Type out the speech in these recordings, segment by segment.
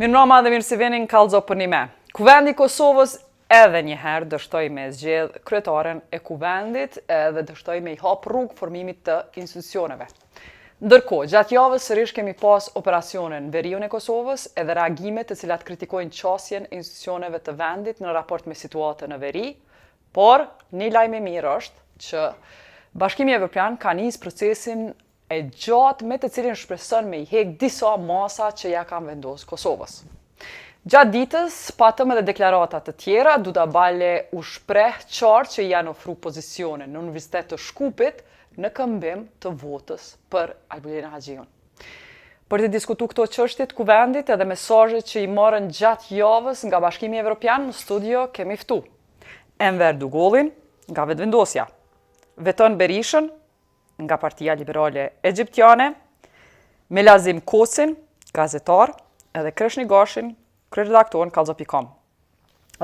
Mirëmbrëma dhe mirë se vini në Kallëzo për një me. Kuvendi i Kosovës edhe njëherë dështoi me zgjedh kryetaren e kuvendit dhe dështoi me i hap rrugë formimit të institucioneve. Ndërkohë, gjatë javës sërish kemi pas operacionin Veriun e Kosovës edhe reagimet të cilat kritikojnë qasjen e institucioneve të vendit në raport me situatën në Veri, por një lajm i mirë është që Bashkimi Evropian ka nisë procesin e gjatë me të cilin shpreson me i hek disa masa që ja kanë vendosur Kosovës. Gjatë ditës, patëm edhe deklaratat të tjera, Duda Bale u shpreh qartë që janë ofru pozicione në Universitet të Shkupit në këmbim të votës për Albulina Haxhiun. Për të diskutu këto çështje të kuvendit edhe mesazhet që i morën gjatë javës nga Bashkimi Evropian, në studio kemi ftu Enver Dugolin nga Vetëvendosja, Veton Berishën nga Partia Liberale Egjiptiane, Melazim Kosin, gazetar, edhe Kreshni Gashin, kryeredaktor në Kallëzo.com.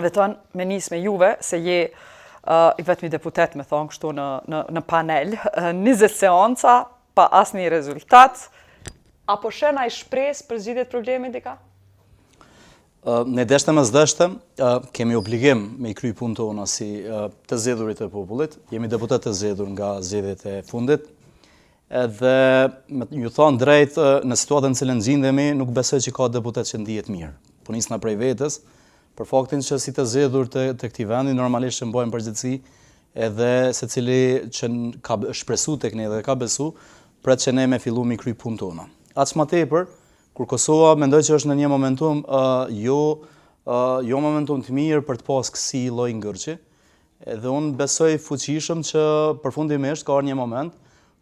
Veton, me nis me juve se je i vetmi deputet, me thonë kështu në panel, 20 seanca pa asnjë rezultat, apo shena i shpresë për zgjidhjet problemit dika? Ne deshtëm as deshtëm, kemi obligim me i kry punë tona si të zgjedhurit e popullit, jemi deputet të zgjedhur nga zgjedhjet e fundit, edhe ju thonë drejt në situatën në cilën gjendemi, nuk besoj që ka deputet që ndihet mirë. Po nisna prej vetës, për faktin që si të zgjedhur të këtij vendi normalisht që mbajmë përgjegjësi, edhe secili që ka shpresu tek ne dhe ka besu, pret që ne me fillu me i kry punë tona. Aq më tepër, kur Kosova mendoj që është në një momentum jo momentum të mirë për të pas kësi lloj ngërçi, edhe unë besoj fuqishëm që përfundimisht ka një moment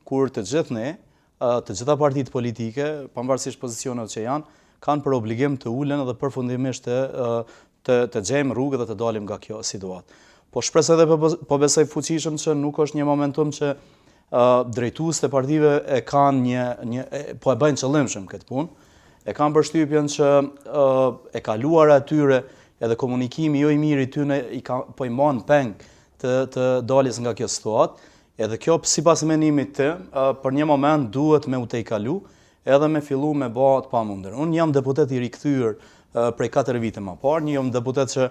kur të gjithë ne, të gjitha partitë politike, pavarësisht pozicioneve që janë, kanë për obligim të ulen edhe përfundimisht të gjejmë rrugë dhe të dalim nga kjo situatë. Po shpresoj edhe po besoj fuqishëm që nuk është një momentum që drejtues të partive e kanë po e bëjnë qëllimshëm këtë punë, e kanë përshtypjen që e kaluar atyre edhe komunikimi jo i mirë i tyre po i marrin peng të daljes nga kjo situatë, edhe kjo sipas menimit tim për një moment duhet me u tejkalu edhe me fillu me bë të pamundër. Unë jam deputet i rikthyer prej 4 vite më parë, jam deputet që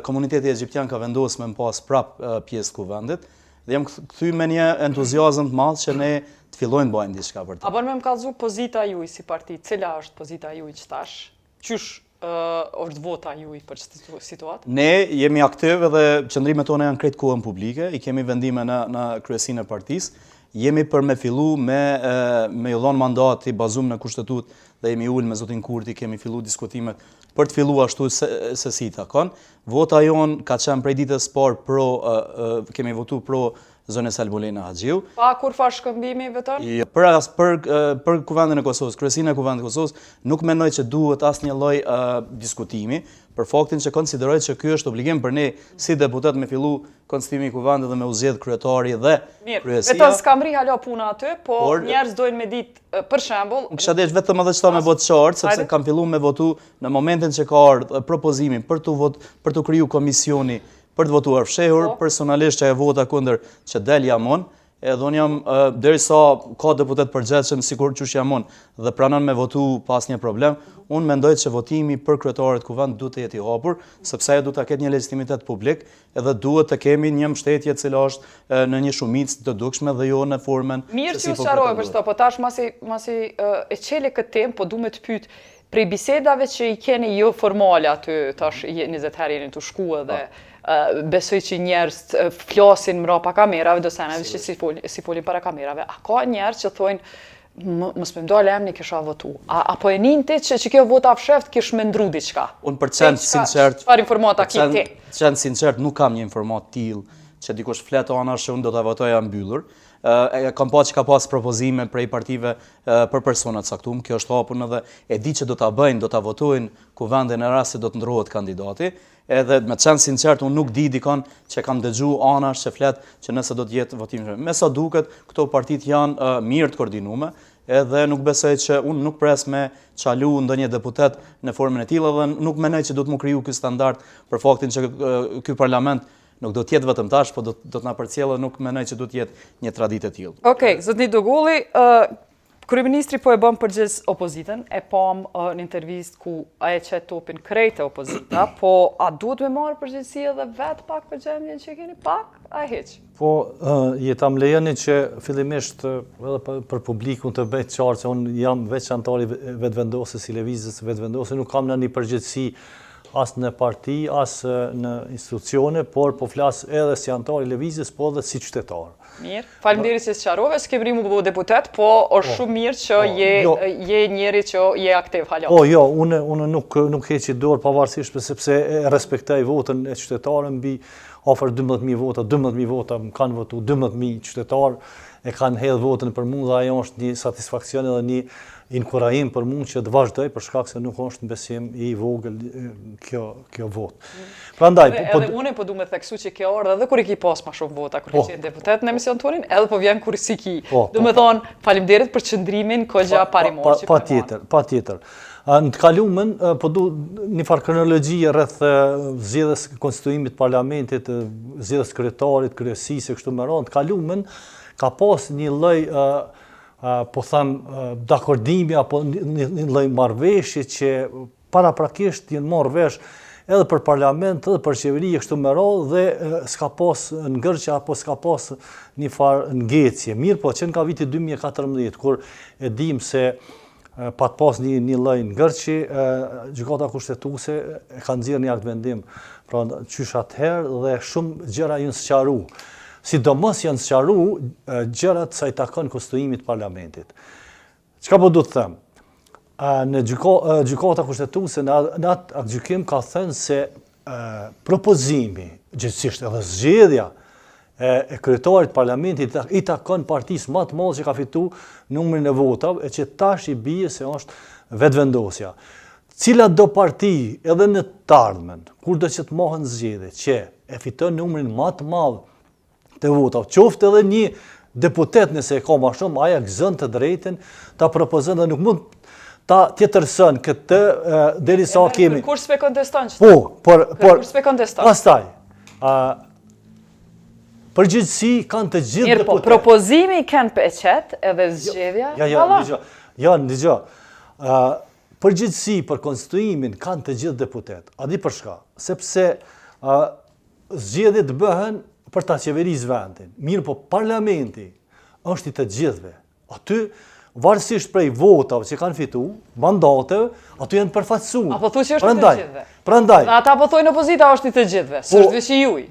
komuniteti egjiptian ka vendosur me pas prap pjesë kuvendit, dhe jam kthy me një entuziazëm të madh që ne të fillojmë bëjmë diçka për të. A bën me më kallëzu pozita juaj si parti, cila është pozita juaj që tash? Qysh është vota juaj për çështë situatë? Ne jemi aktiv edhe qëndrimet tona janë krejt kohën publike, i kemi vendime në kryesinë e partisë, jemi për me fillu me ju dhënë mandat i bazuar në kushtetutë dhe jemi ulë me zotin Kurti, kemi fillu diskutimet për të filluar ashtu se si takon. Vota jon ka qenë prej ditës parë kemi votuar pro zonës Albulina Haxhiu. Pa kur fa shkëmbimi Veton? Për kuvendin e Kosovës, kryesinë e kuvendit të Kosovës, nuk mendoj që duhet asnjë lloj diskutimi, për faktin që konsideroj që ky është obligim për ne si deputet me fillu konstituimi i kuvendit dhe me u zgjedh kryetari dhe kryesia. Veton s'kam rri hala puna aty, po njerëz dojnë me ditë për shembull. Kisha desh vetëm edhe çfarë me votë qartë, sepse kam filluar me votu në momentin që ka ardhur propozimi për të kriju komisioni për të votuar fshehur, personalisht që e vota kundër që del jamon, edhe unë jam derisa ka deputet përgjithshëm sikur qysh jamon dhe pranon me votu pas një problem, unë mendoj që votimi për kryetarët kuvend duhet të jetë i hapur, sepse ajo duhet ta ketë një legitimitet publik, edhe duhet të kemi një mbështetje e cila është në një shumicë të dukshme dhe jo në formën. Mirë që u sqaroj për çto, po tash masi e çele këtë temë, po duhet të pyet prej bisedave që i keni jo formale aty, tash 20 herë jeni të shkuar dhe besoj që njerëz flasin mbrapa kamerave, do senave që si folin para kamerave. A ka njerëz që thonë mos më ndal emri kisha votu. Apo e ninte që kjo vota fsheft kish më ndru diçka. Unë për qenë sinqert, çfarë informata ke ti? Qenë sinqert nuk kam një informat tillë që dikush flet anash që unë do ta votoja mbyllur. Kam pa që ka pas propozime prej partive për persona të caktuar, kjo është hapur edhe e di që do ta bëjnë, do ta votojnë kuvendin në rast se do të ndrohet kandidati. Edhe me të qenë sinqert, unë nuk di dikon që kam dëgju anash që flet që nëse do të jetë votim. Me sa duket, këto partit janë mirë të koordinume, edhe nuk besoj që unë nuk pres me çalu ndonjë deputet në formën e tillë dhe nuk mendoj që do të më kriju ky standard për faktin që ky parlament nuk do të jetë vetëm tash, po do të na përcjellë, nuk mendoj që do të jetë një traditë e tillë. Okej, zotni Dugulli, Kryeministri po e bën përgjegjës opozitën, e pam në intervistë ku ai e qet topin krejt e opozita, po a duhet me marrë përgjegjësi edhe vetë pak për gjendjen që keni pak, a hiç? Po, jeta më lejoni që fillimisht edhe për publikun të bëjt qartë që unë jam veçantari vetëvendosës i lëvizjes vetëvendosë, nuk kam në një përgjegjësi as në parti, as në institucione, por po flas edhe si antar i lëvizjes, po edhe si qytetar. Mirë, faleminderit që sqarove, s'ke vrimu bu deputet, po është shumë mirë që je njeri që je aktiv hala. Po, jo, unë nuk heqi dorë pavarësisht sepse e respektoj votën e qytetarëve mbi afër 12.000 vota më kanë votu 12.000 qytetarë e kanë hedhë votën për mua dhe ajo është një satisfakcion edhe një inkurajim për mua që të vazhdoj për shkak se nuk është në besim i vogël kjo votë. Prandaj edhe unë po duam të theksu që kjo ardha edhe kur i ki pas më shumë vota kur qenë deputet në emision tonin, edhe po vjen kur si ki. Do të thonë faleminderit për qëndrimin kohëgja parimor që patjetër. Në të kaluamën po du një farë kronologji rreth zgjedhjes konstituimit parlamentit, zgjedhjes kryetarit, kryesisë kështu me radhë. Në të kaluamën ka pas një lloj po them dakordimi apo një lloj marrëveshje që paraprakisht janë marrë vesh edhe për parlament, edhe për qeveri kështu me radhë dhe s'ka pas ngërçe apo s'ka pas një farë ngecje. Mirë po, që nga viti 2014 kur e dim se pat pas një lloj ngërçi, gjykata kushtetuese e ka nxjerrë një aktvendim pra qysh atëherë dhe shumë gjëra janë sqaru. Sidomos janë sqaru gjërat sa i takon konstituimit parlamentit. Çka po du të them? Në gjykata kushtetuese në atë gjykim ka thënë se propozimi, gjithsesi edhe zgjedhja e kryetarit parlamentit i takon partisë më të madhe që ka fituar numrin e votave e që tash i bie se është vetëvendosja. Cila do parti edhe në të ardhmen, kur do që të mohen zgjedhje që e fiton numrin më të madh të votave, qoftë edhe një deputet nëse e ka më shumë, aja gëzon të drejtën ta propozon dhe nuk mund ta tjetërson këtë derisa kemi. Kur s'pe konteston që? Po, por pastaj përgjithësi kanë të gjithë deputet. Po, propozimi kanë për qet edhe zgjedhja. Ja, ndëgjo. Përgjithësi për konstituimin kanë të gjithë deputet. A di për shka? Sepse zgjedhjet bëhen për ta qeverisë vendin. Mirë po parlamenti është i të gjithëve. Aty, varësisht prej votave që kanë fitu, mandateve, aty janë përfaqësuar. Apo thu që është i të gjithëve? Prandaj. Dhe ata po thojnë opozita është i të gjithëve, s'është veç i juj.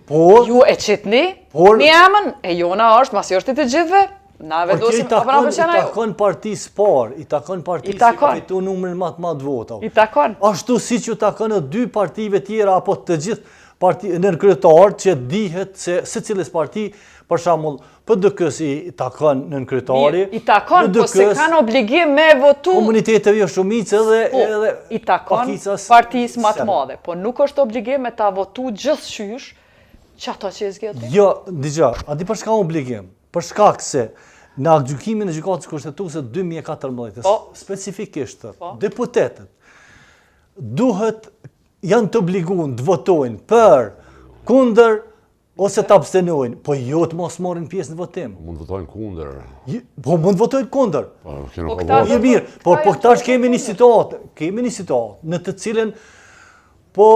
Ju e qitni, një emën, e jona është, masi është i të gjithëve, na vendosim, apo na pëlqen ajo? I takon partisë parë, i takon partisë që ka fitu numrin më të madh votave. I takon. Ashtu siç ju takon dy partive tjera apo të gjithë nën kryetar që dihet se secilës parti, për shembull, PDK-s i takon nën kryetari. I takon, po se kanë obligim me votu. Komuniteteve jo shumicë edhe i takon partisë më të madhe, po nuk është obligim me ta votu gjithçysh që ato që e zgjedhin. Jo, dëgjoj, a di për çka obligim? Për shkak se në gjykimin e gjykatës kushtetuese 2014, specifikisht deputetët duhet janë të obliguar të votojnë për, kundër ose të abstenojnë, po jo të mos marrin pjesë në votim. Mund të votojnë kundër. Po mund të votojnë kundër. Po mirë, por tash kemi një situatë në të cilën po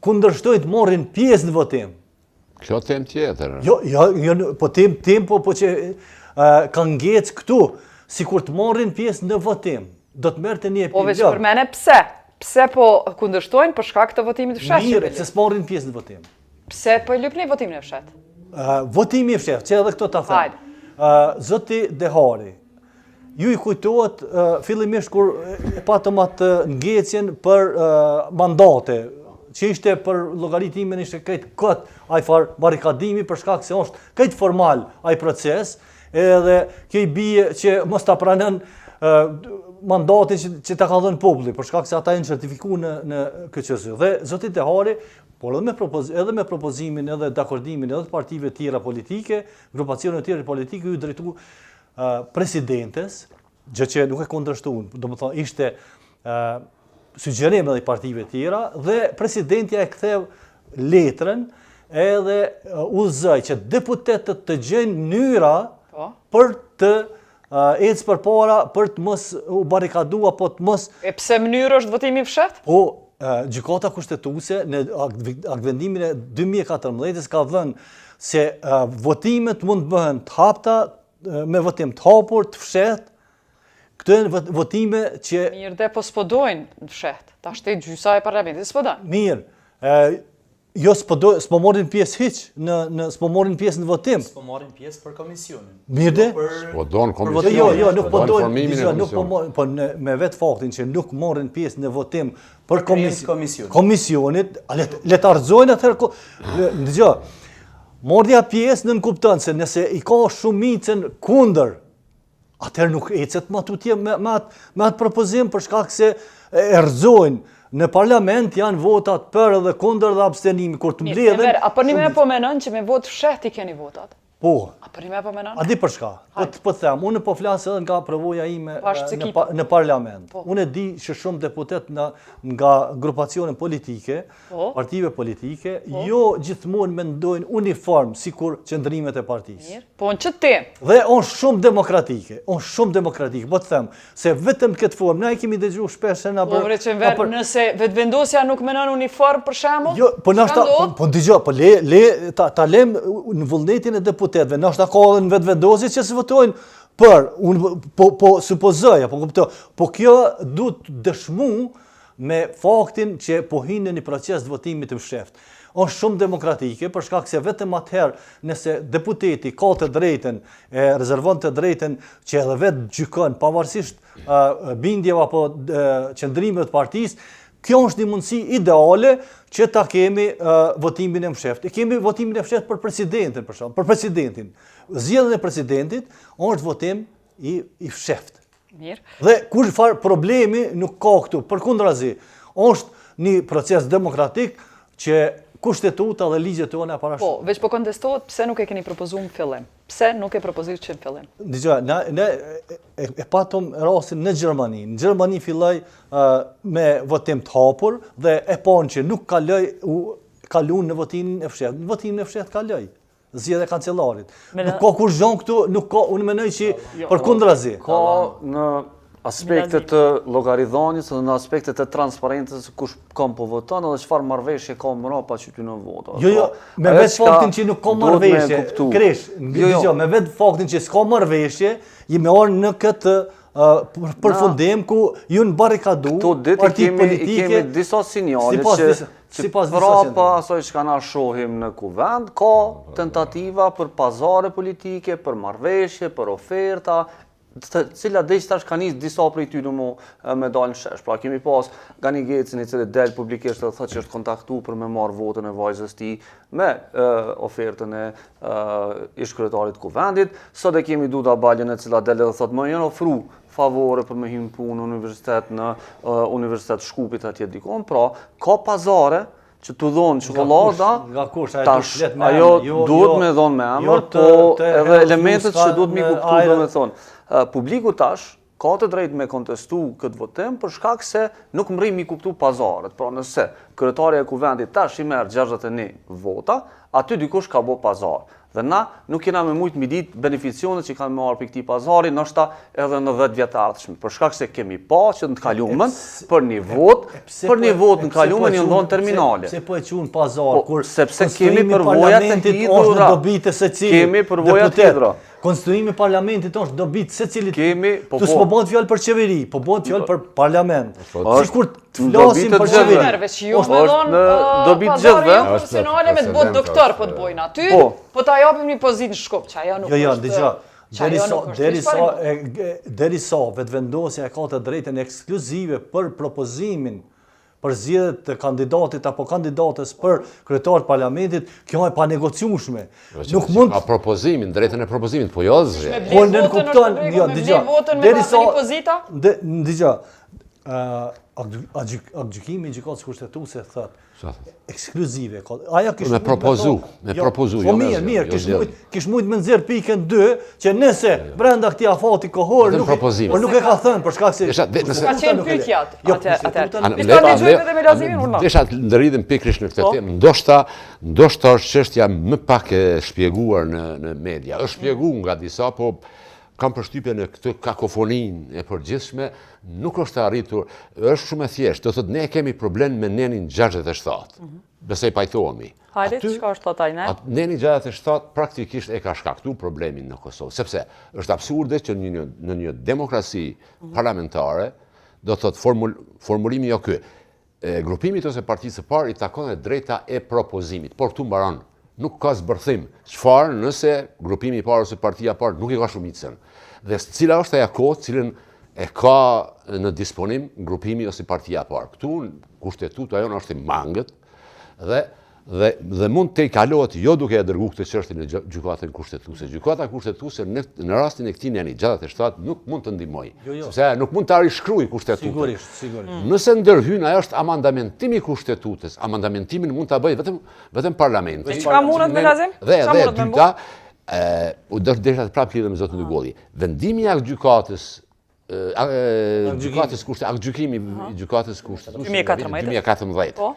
kundërshtojnë të marrin pjesë në votim. Kjo tem tjetër. Jo, po tem po që kanë ngec këtu, sikur të marrin pjesë në votim. Do të merrte një Po veç për mene pse? Pse po kundërshtojnë për shkak të votimit të fshetë? Mirë, se s'marrin pjesë në votim. Pse po lypni votimin e fshetë? Votimi i fshetë, që edhe këto ta them. Zoti Dehari, ju i kujtohet fillimisht kur patëm atë ngecjen për mandate, që ishte për llogaritimin ishte këtë ai far barrikadimi për shkak se është këtë formal ai proces, edhe kjo i bie që mos ta pranon mandatin që ta ka dhënë populli, për shkak se ata janë certifikuar në KQZ. Dhe zoti Dehari, por edhe me propozimin edhe dakordimin edhe të partive tjera politike, grupacione tjera politike ju drejtu presidentes, gjë që nuk e kundërshtuan, domethënë ishte sugjerim edhe i partive tjera dhe presidentja e ktheu letrën edhe udhëzoi që deputetët të gjejnë mënyra për të ecë përpara për të mos u barikadu apo të mos E pse mënyrë është votimi i fshehtë? Po, gjykata kushtetuese në aktvendimin e 2014 ka dhënë se votimet mund të bëhen të hapta, me votim të hapur, të fshehtë. Këto janë votime që Mirë dhe po s'podojnë në fshehtë. Ta shtetë gjysa e parlamentit s'podojnë. mirë, jo s'po morin pjesë hiç s'po morin pjesë në votim. Po marrin pjesë për komisionin. Mirë dhe? Po donë komisionin. Jo, nuk po dojnë, formimin e nuk po komisionit. po me vetë faktin që nuk morrin pjesë në votim për komisionit. komisionit, le të argëzojnë atëherë, dëgjoj, mordja pjesë në kupton se nëse i ka shumicën kundër, atëherë nuk ecet më tutje me atë propozim për shkak se erëzojnë. Në parlament janë votat për dhe kundër dhe abstenimi, kur të mbledhen. Apo një me po menon që me votë fshehtë i keni votat? Po. Apo një me po menon? A di për shka? Po them, unë po flas edhe nga provoja ime në parlament. Unë e di që shumë deputet nga grupacione politike, partive politike, jo gjithmonë mendojnë uniform sikur qëndrimet e partisë. Po në ç't temë? Dhe është shumë demokratike, po të them, se vetëm këtë formë, na e kemi dëgjuar shpesh se na Po vreçenver, nëse vetëvendosja nuk menon uniform për shembull? Jo, po nashta, po dëgjoj, po le ta lëm në vullnetin e deputetëve, nashta ka edhe në vetvendosje që se votojnë për, unë po supozoj, apo kuptoj, po kjo duhet dëshmu me faktin që po hinë në një proces të votimit të fshehtë. Është shumë demokratike, për shkak se vetëm atëherë nëse deputeti ka të drejtën, e rezervon të drejtën që edhe vetë gjykon, pavarësisht bindjeve apo qëndrimeve të partisë, kjo është një mundësi ideale që ta kemi votimin e fshehtë. Kemi votimin e fshehtë për presidentin, për shembull, për presidentin. Zgjedhjen e presidentit është votim i fshehtë. Mirë. Dhe kur far problemi nuk ka këtu, përkundrazi, është një proces demokratik që kushtetuta dhe ligjet tona parashikojnë. Po, veç po kontestohet pse nuk e keni propozuar në fillim. Pse nuk e propozuar që në fillim? Dgjoj, ne e patëm rastin në Gjermani. Në Gjermani filloi me votim të hapur dhe e panë që nuk kalon në votimin e fshehtë. Në votimin e fshehtë kaloi. Zgjedhja e kancellarit. Nuk ka kur zhon këtu, nuk ka, unë mendoj që përkundrazi. Ka në aspektet të llogaridhënies dhe në aspektet të transparentës kush kam po voton edhe çfarë marrëveshje ka mbrapa që ty në voto. Jo, me vetë faktin që nuk ka marrëveshje. Kresh, dëgjoj, me vetë faktin që s'ka marrëveshje, jemi orë në këtë përfundim ku ju në barikadu partit politike. Kemi disa sinjale që prapa asoj që na shohim në kuvend, ka tentativa për pazare politike, për marrëveshje, për oferta, të cilat dhe tash ka nis disa prej tyre me dalë në shesh. Pra kemi pas Gani Gecin i cili del publikisht dhe thotë që është kontaktuar për me marrë votën e vajzës tij me ofertën e ish-kryetarit të kuvendit. Sot e kemi Duda Baljen e cila del dhe thotë më janë ofru favore për me hyrë punë në universitet në Universitet Shkupit atje dikon. Pra ka pazare që të dhonë çokolada, tash ajo duhet me dhonë me emër, po edhe elementet që duhet me kuptu do me thonë. Publiku tash ka të drejtë me kontestu këtë votim për shkak se nuk mri mi kuptu pazaret. Pra nëse kryetari e kuvendit tash i merr 61 vota, aty dikush ka bo pazar. Dhe na nuk kena me mujt mi ditë beneficionet që kanë marrë për këtij pazari, ndoshta edhe në 10 vjet të ardhshëm. Për shkak se kemi pa që në të kaluamën për një vot në kaluamën janë dhënë terminale. Pse po e quhen pazar kur sepse kemi përvoja të hidhura. Kemi përvoja të hidhura. Konstituimi i parlamentit është dobit secilit. Tu s'po bëhet fjalë për qeveri, po bëhet fjalë për parlament. Sikur të flasim për qeveri. Është dobit gjithëve. Profesionale me të bëj doktor po të bojnë aty, po ta japim një pozitë në Shkup, që ajo nuk është. Jo, derisa vetvendosja ka të drejtën ekskluzive për propozimin për zgjedhje të kandidatit apo kandidatës për kryetar të parlamentit, kjo është pa negociueshme. Nuk mund ka propozimin, drejtën e propozimit, po jo zgjedhje. Po ne kupton, jo, dëgjoj. Dëgjoj. Gjykimi i gjykatës kushtetuese thotë ekskluzive. Aja me propozu. Po mirë, kish mujt me nxjerr pikën 2 që nëse brenda këtij afati kohor nuk e ka thënë për shkak se ka qenë pyetjat. Desha të ndërridhem pikërisht në këtë temë. Ndoshta është çështja më pak e shpjeguar në media. Është shpjeguar nga disa, po kam përshtypjen në këtë kakofoninë e përgjithshme, nuk është arritur, është shumë e thjeshtë. Do thotë ne kemi problem me nenin 67. Besoj pajtohemi. Hajde, çka është thotaj ne? Neni 67 praktikisht e ka shkaktuar problemin në Kosovë, sepse është absurde që në një demokraci parlamentare, do thotë formulimi jo ky, grupimit ose partisë së parë i takon e drejta e propozimit, por këtu mbaron. Nuk ka zbërthim. Çfarë nëse grupimi i parë ose partia e parë nuk i ka shumicën. Dhe cila është ajo kohë cilën e ka në disponim grupimi ose partia e parë. Këtu kushtetuta jonë është i mangët dhe mund të i kalohet jo duke e dërguar këtë çështje në gjykatën kushtetuese. Gjykata kushtetuese në rastin e këtij neni 67 nuk mund të ndihmojë. Sepse nuk mund ta rishkruajë kushtetutën. Sigurisht. Nëse ndërhyn ajo është amandamentimi i kushtetutës. Amandamentimin mund ta bëjë vetëm parlamenti. Çka mundet me lazim? Dhe dyta, do të desha të prapë lidhem me zotin Ygolli. Vendimi i gjykatës gjykimi i gjykatës kushtetuese 2014. Po.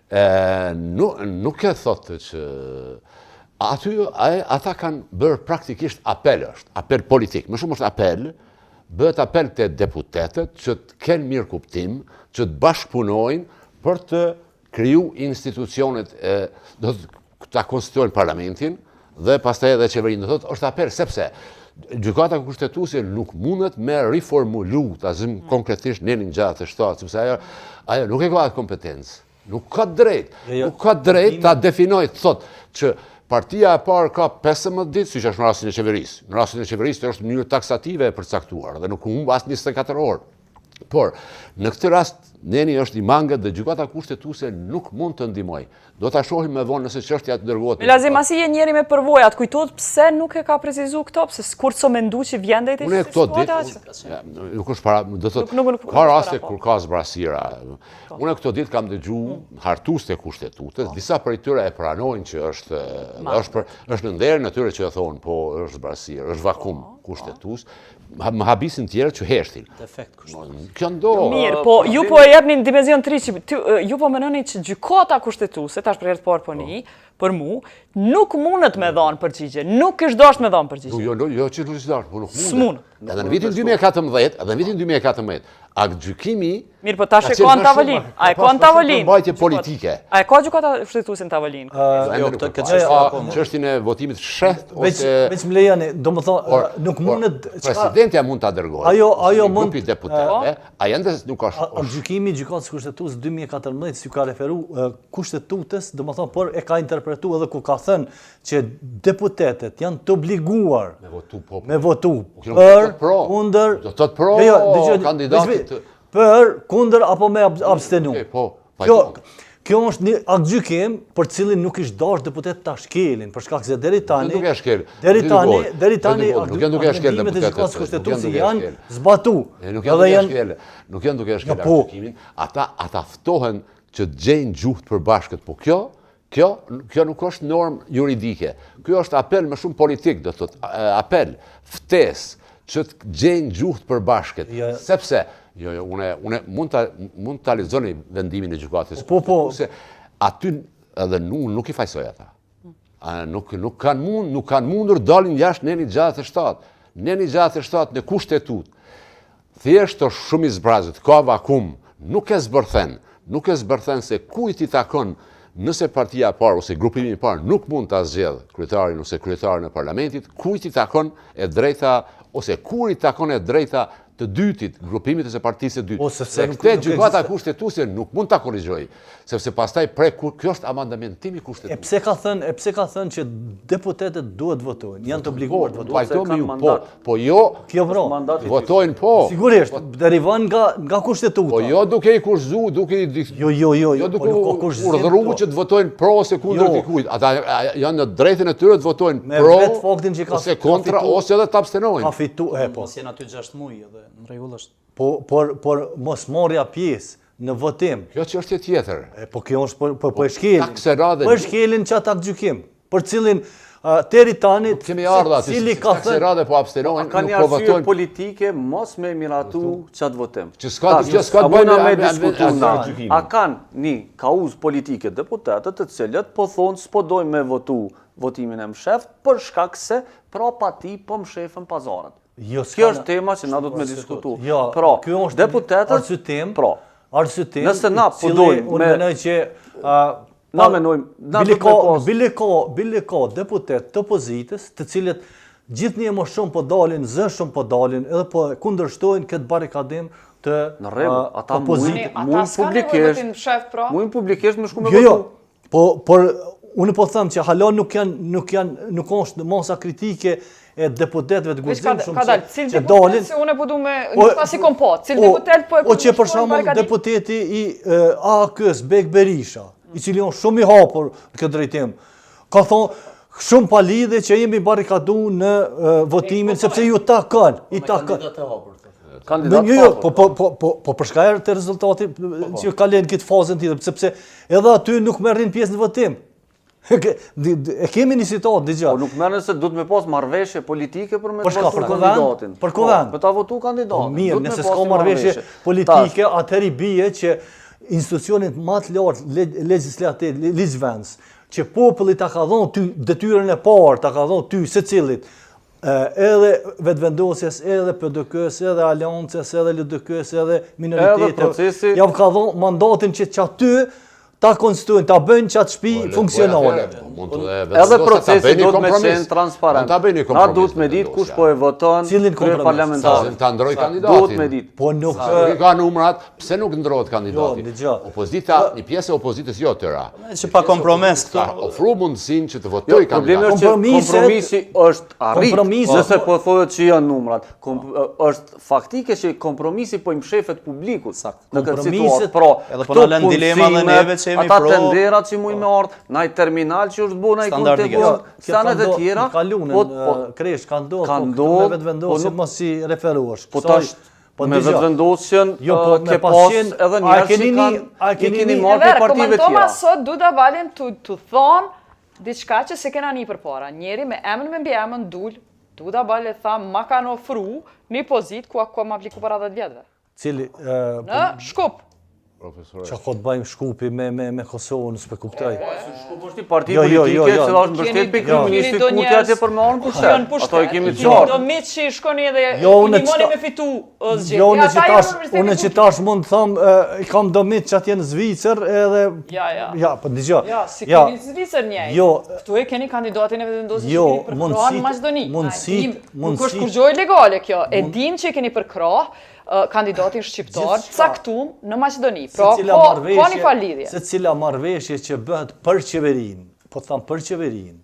Nuk e thotë që aty ata kanë bërë praktikisht apel është, apel politik, më shumë është apel, bëhet apel të deputetet që të kenë mirë kuptim, që të bashkëpunojnë për të kriju institucionet, do të konstituojnë parlamentin dhe pastaj edhe qeverinë, do thotë është apel sepse gjykata kushtetuese nuk mundet me riformulu, ta zëm konkretisht nenin 67, sepse ajo nuk e ka kompetencë. Nuk ka drejt ta definojë, të thotë që partia e parë ka 15 ditë, siç është në rastin e qeverisë. Në rastin e qeverisë është në mënyrë taksative e përcaktuar dhe nuk humb as 24 orë. Por në këtë rast neni është i mangët dhe gjykata kushtetuese nuk mund të ndihmojë. Do ta shohim më vonë nëse çështja të dërgohet. Lazim asi je njeri me përvojat, kujtohet pse nuk e ka precizuar këto, pse kur so mendu që vjen drejt Unë këto ditë nuk është para, do thotë ka raste kur ka zbrasira. Unë këto ditë kam dëgjuar hartues të kushtetutës, disa prej tyre e pranojnë që është në nderin e tyre që e thonë, po është zbrasirë, është vakum kushtetues. Më habisin tjerë që heshtin. Defekt kushtetues. Kjo ndodh. Mirë, po ju po e jepni në dimension 3, ju po menoni që gjykata kushtetuese, tash për herë të parë po ni, për mu, nuk mundet me dhanë përgjigje, nuk është dashur me dhanë përgjigje. Jo që nuk është dashur, po nuk mundet. S'mundet. Edhe në vitin 2014, gjykimi. Mirë, po tash e ka në tavolinë. A e ka në tavolinë? Mbajtje politike. A e ka gjykata kushtetuese në tavolinë? Çështjen e votimit fsheht ose veç më lejani, domethënë nuk mundet presidentja mund ta dërgojë. Ajo mund grupi deputetëve, ai ende nuk ka. Gjykimi i gjykatës kushtetuese 2014 si ka referu kushtetutës, domethënë por e ka interpretuar edhe ku ka thënë që deputetët janë të obliguar me votu për kundër do të thotë pro kandidatit për kundër apo me abstenu. Kjo është një aktgjykim për cilin nuk ishte dashur deputet ta shkelin, për shkak se deri tani amendime të gjykatës kushtetuese janë zbatu. Nuk janë duke shkel aktgjykimin, ata ftohen që gjejnë gjuhë përbashkët, po kjo nuk është normë juridike. Kjo është apel më shumë politik, do thotë, apel, ftesë që të gjejnë gjuhë përbashkët, sepse unë mund ta lexoni vendimin e gjykatës. Po. Aty edhe nuk i fajsoj ata. Nuk kanë mundur dalin jashtë neni 67. Neni 67 në kushtetutë. Thjesht është shumë i zbrazët, ka vakum, nuk e zbërthen se kujt i takon. Nëse partia e parë ose grupimi i parë nuk mund ta zgjedh kryetarin ose kryetaren e parlamentit, kujt i takon e drejta ose kur i takon e drejta të dytit, grupimit ose partisë së dytë. Se këtë gjykata kushtetuese nuk mund ta korrigjojë, sepse pastaj kjo është amendamentimi kushtetues. Pse ka thënë që deputetët duhet votojnë, janë të obliguar të votojnë. Po jo, votojnë po. Sigurisht, derivan nga kushtetuta. Po jo duke i kurzu, duke duke urdhëruar që të votojnë pro ose kundër dikujt. Ata janë në drejtën e tyre të votojnë pro ose kontra ose edhe të abstenojnë. Ka fituar, po. Mos janë aty 6 muaj edhe në rregull është. Por mos marrja pjesë në votim. Kjo çështje tjetër. Po kjo është po e shkelin. Po e shkelin çata gjykim, për cilin deri tani cili ka thënë po abstenojnë, ka një arsye politike mos me miratu çat votim. Që s'ka të bëjë me diskutuar. A kanë një kauzë politike deputetët të cilët po thonë s'po dojmë me votu votimin e msheft për shkak se pra pati po mshefën pazaret. Kjo është tema që na duhet me diskutu. Pra, kjo është deputetët, arsyetim, pra, nëse na po dojmë unë menoj që na menojmë, bile ka deputet të opozitës, të cilët gjithnjë më shumë po dalin, zë shumë po dalin, edhe po kundërshtojnë këtë barikadim të në rregull, ata opozitë. Mujnë publikisht me shku me Jo, por unë po them që hala nuk është masa kritike e deputetëve të guxim shumë që dalin. Unë po du me nuk pasi kom pa, cil deputet po e që për shembull deputeti i AK-s Bek Berisha, i cili është shumë i hapur në këtë drejtim, ka thonë shumë pa lidhje që jemi barikadu në votimin sepse ju ta kanë, Jo, po për shkak të rezultatit që ka lënë këtë fazën tjetër, sepse edhe aty nuk merrin pjesë në votim. E kemi një situatë digja. Po nuk merren se duhet me pas marrëveshje politike për me votu kandidatin. Për kuvend. Për ta votu kandidatin. Mirë, nëse s'ka marrëveshje politike, atëherë bie që institucionet më të lartë legjislativ, ligjvendës, që populli ta ka dhënë ty detyrën e parë, ta ka dhënë ty secilit, edhe vetëvendosjes, edhe PDK-s, edhe Aleancës, edhe LDK-s, edhe minoriteteve. Ja ka dhënë mandatin që aty ta konstituojnë, ta bëjnë qatë shtëpi funksionale. Edhe procesi do të me qenë transparent. Na duhet me ditë kush po e voton krye parlamentar. Ta ndroj kandidatin. Duhet me ditë. Po nuk ka numrat, pse nuk ndrohet kandidati? Opozita, një pjesë e opozitës jo tëra. Që pa kompromis ka ofru mundësinë që të votoj kandidati. Problemi është që kompromisi është arrit, nëse po thotë që janë numrat. Është faktike që kompromisi po i mshefet publikut në këtë situatë. Pra, këto punësime, ata tenderat që mujnë me ardhë, naj terminal që është bu, naj kontekun, stanet e tjera. Kresh, ka ndodhë, me vetëvendosjen mos si referuash. Po tash, me vetëvendosjen ke pas edhe njerë që keni marrë për partive tjera. Komentoma sot du da valin të thonë diçka që se kena një për para. Njeri me emën me mbi emën dull, du da valin tha ma kanë ofru një pozit ku ma apliku për 10 vjetëve. Cili? Në Shkup. Që ka të bëjmë Shkupi me Kosovën, s'pe kuptaj. Shkup është një parti politike që është mbështet për kryeministit Kurti atje për me orën pushtet. Ato i kemi të qartë. Do mitë që i shkoni edhe i moni me fitu zgjedhje. Unë që tash mund të thamë, i kam do mitë që atje në Zvicër edhe... Ja, po në gjë. Ja, si keni Zvicër njej. Këtu e keni kandidatin e vetëvendosjes që keni përkrah në Maqedoni. Nuk është kurgjoj legale kjo. E dim që keni përkrah kandidatin shqiptar caktum në Maqedoni. Pra, ka një falidhje. Se cila marrëveshje që bëhet për qeverinë, po të thamë për qeverinë,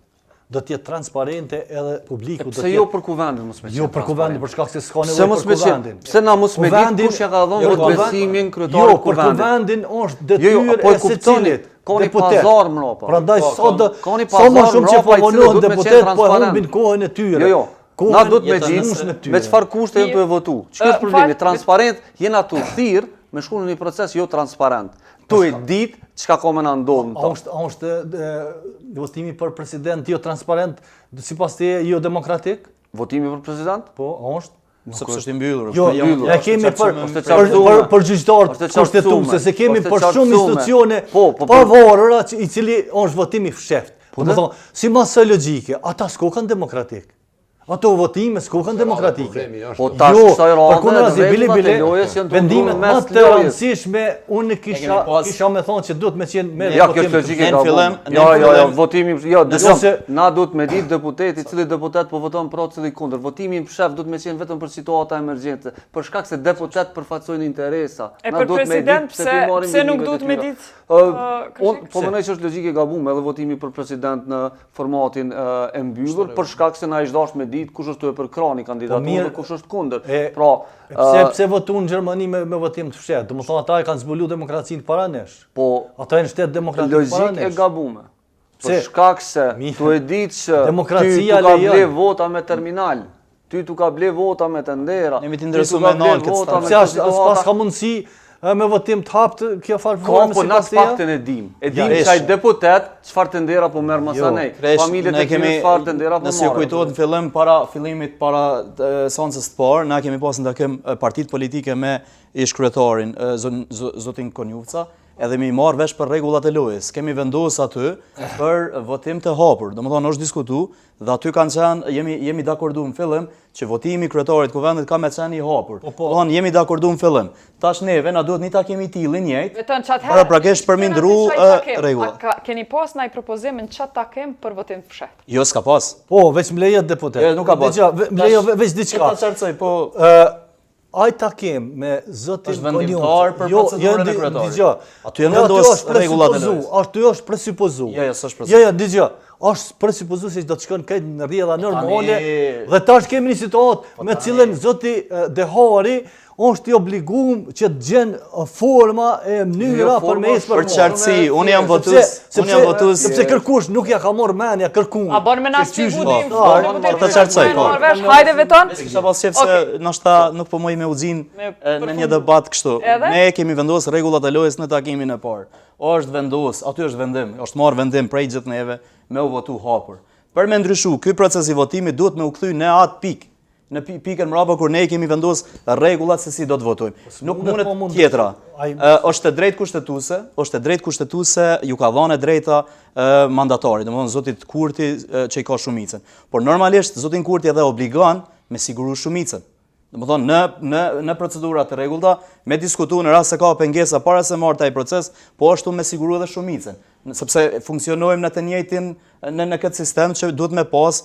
do t'jetë transparente edhe publiku. Pse jo për kuvendin, mos me qenë? Jo për kuvendin, për shkak se s'ka nevojë për kuvendin. Pse na mos me ditë kush ja ka dhënë vetbesimin kryetarit të kuvendit? Jo, për kuvendin është detyrë e secilit. Ka një pazar mlopa. Prandaj sot më shumë që po vonohen deputet, po e humbin kohën e tyre. Jo. Na duhet me ditë me çfarë kushte janë të e votu. Ç'ka është problemi? Transparent jena tu thirr me shku në një proces jo transparent. Tu e ditë çka ka më na ndodhur. Është votimi për president jo transparent, sipas teje jo demokratik? Votimi për president? Po, është. Sepse është i mbyllur. Jo, ne kemi për gjyqtarë kushtetuese, se kemi për shumë institucione pavarura i cili është votimi fsheft. Po do thonë, si masë logjike, ata s'ko kanë demokratik. Ato votime s'ko kanë demokratike. Po tash kësaj rrade vendimet më të rëndësishme unë kisha me thonë që duhet me qenë me votim. Jo, votimi, na duhet me ditë deputeti, cili deputet po voton pro, cili kundër. Votimi në shef duhet me qenë vetëm për situata emergjente, për shkak se deputet përfaqësojnë interesa. E për president pse nuk duhet me ditë? Po mendoj që është logjike gabuar edhe votimi për president në formatin e mbyllur, për shkak se na ish dash me ditë kush është të e përkrani kandidaturë, kush është kundër. Pse votu në Gjermani me votim të fshehtë? Do të thonë ata e kanë zbulu demokracinë para nesh. Po, ata janë shtet demokratik para nesh. Logjik e gabuar. Për shkak se tu e ditë që ty tu ka ble vota me terminal, ty tu ka ble vota me tendera. Jemi të interesuar me nën këtë stad. Pse as pas ka mundësi me votim të haptë kjo farë formë si pas faktin e dim. E dim që ai deputet çfarë tendera po merr masanej. Familjet e kemi çfarë tendera po marrin. Nëse kujtohet në fillim para fillimit para seancës të parë, na kemi pasur takim partitë politike me ish kryetarin zotin Konjuvca edhe mi marrë vesh për rregullat e lojës. Kemi vendosur aty për votim të hapur. Domethënë është diskutu dhe aty kanë qenë jemi dakorduar në fillim që votimi i kryetarit të kuvendit ka me qenë i hapur. Domethënë jemi dakorduar në fillim. Tash neve na duhet një takimi i tillë njëjtë. Vetëm çatëherë. Praktikisht për mi ndru rregullat. Keni pas ndaj propozim në çat takim për votim fshat? Jo, s'ka pas. Po, veç më lejet deputet. Jo, nuk ka pas. Më lejo veç diçka. Ta çarçoj, po Ai takim me zotin është vendimtar për procedurën e kryetarit. Dgjoj. Aty janë vendos rregullat e lojës. Aty është presupozu. Jo, s'është presupozu. Jo, dgjoj. Është presupozu se do të shkon këtë në rrjedha normale. Dhe tash kemi një situatë me cilën zoti Dehari është i obliguar që të gjen forma e mënyra për me ecë për qartësi. Unë jam votues. Sepse kërkush nuk ja ka marrë mendja kërkuar. A bën me na shpjeguim për të qartësoj. Hajde veton. Kisha pas qef se ndoshta nuk po moj me uxin në një debat kështu. Ne kemi vendosur rregullat e lojës në takimin e parë. Është vendos, aty është vendim, është marrë vendim prej gjithë neve me u votu hapur. Për me ndryshu, ky proces i votimit duhet me u kthy në atë pikë. Në pikën mbrapa kur ne kemi vendosur rregullat se si do të votojmë. Nuk mundet tjetra. Është e drejtë kushtetuese, ju ka dhënë drejta mandatarit, domethënë zotit Kurti që i ka shumicën. Por normalisht zotin Kurti edhe obligon me siguru shumicën. Domethënë në procedurat të rregullta me diskutu në rast se ka pengesa para se marrë ai proces, po ashtu me siguru edhe shumicën. Sepse funksionojmë në të njëjtin në këtë sistem që duhet me pas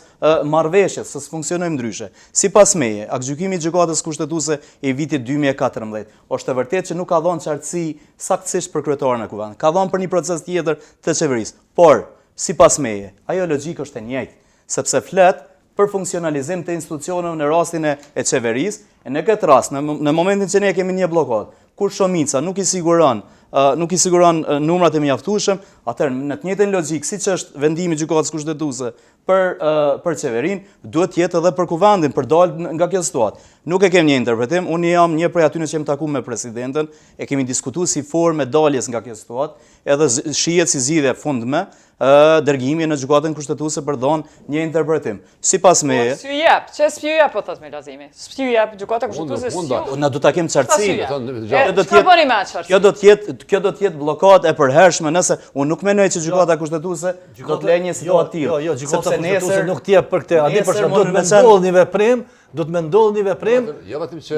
marrëveshje, se funksionojmë ndryshe. Sipas meje, aktgjykimi i gjykatës kushtetuese i vitit 2014 është e vërtetë që nuk ka dhënë qartësi saktësisht për kryetarin e kuvendit. Ka dhënë për një proces tjetër të qeverisë. Por, sipas meje, ajo logjika është e njëjtë, sepse flet për funksionalizim të institucioneve në rastin e qeverisë, e në këtë rast, në momentin që ne kemi një blokadë, kur shumica nuk i siguron numrat e mjaftueshëm, atëherë në të njëjtën logjikë, siç është vendimi i gjykatës kushtetuese për qeverinë, duhet të jetë edhe për kuvendin për dalë nga kjo situatë. Nuk e kem një interpretim, unë jam një prej atyre që jam takuar me presidenten, e kemi diskutuar si formë daljes nga kjo situatë, edhe shihet si zgjidhje fundme dërgimi në gjykatën kushtetuese për dhënë një interpretim. Sipas meje, S'pjujep po thot me lazimi. S'pjujep gjykata kushtetuese. Na do ta kem qartësi. Kjo do të jetë blokadë e përhershme nëse unë nuk mendoj që gjykata kushtetuese do të lejë një situatë tillë. Jo, gjykata kushtetuese nuk të jep për këtë. A di për çfarë do të ndodhë një veprim? Do të ndodhë një veprim.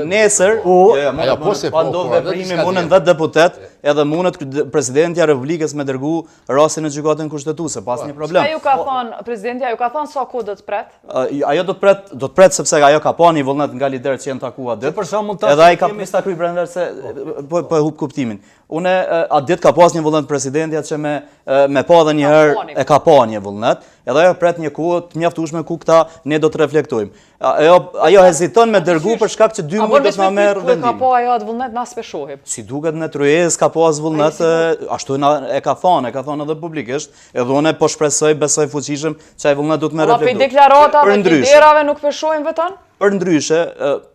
Nesër, pa ndodhur veprimi mundën 10 deputet, edhe mundet presidenti i Republikës me dërgu rastin në gjykatën kushtetuese, pas një problem. Ju ka thonë presidenti, ju ka thonë sa kohë do të pret? Ajo do të pret sepse ajo ka pa një vullnet nga liderët që janë takuar ditë. Edhe ai ka pista kryej brenda se po e hub kuptimin. Unë atë ditë ka pas një vullnet presidenti që me pa edhe një herë e ka pa një vullnet, edhe ajo pret një kohë të mjaftueshme ku këta ne do të reflektojmë. Ajo heziton me dërgu për shkak që 2 muaj do të na merr vendim. Ka pa ajo atë vullnet na s'pe shohim. Si duket në Tryezë ka pas vullnet, ashtu e ka thonë edhe publikisht, edhe unë po shpresoj, besoj fuqishëm që ai vullnet do të më reflektojë. Po deklaratave, liderave nuk pe shohim veton? Për ndryshe,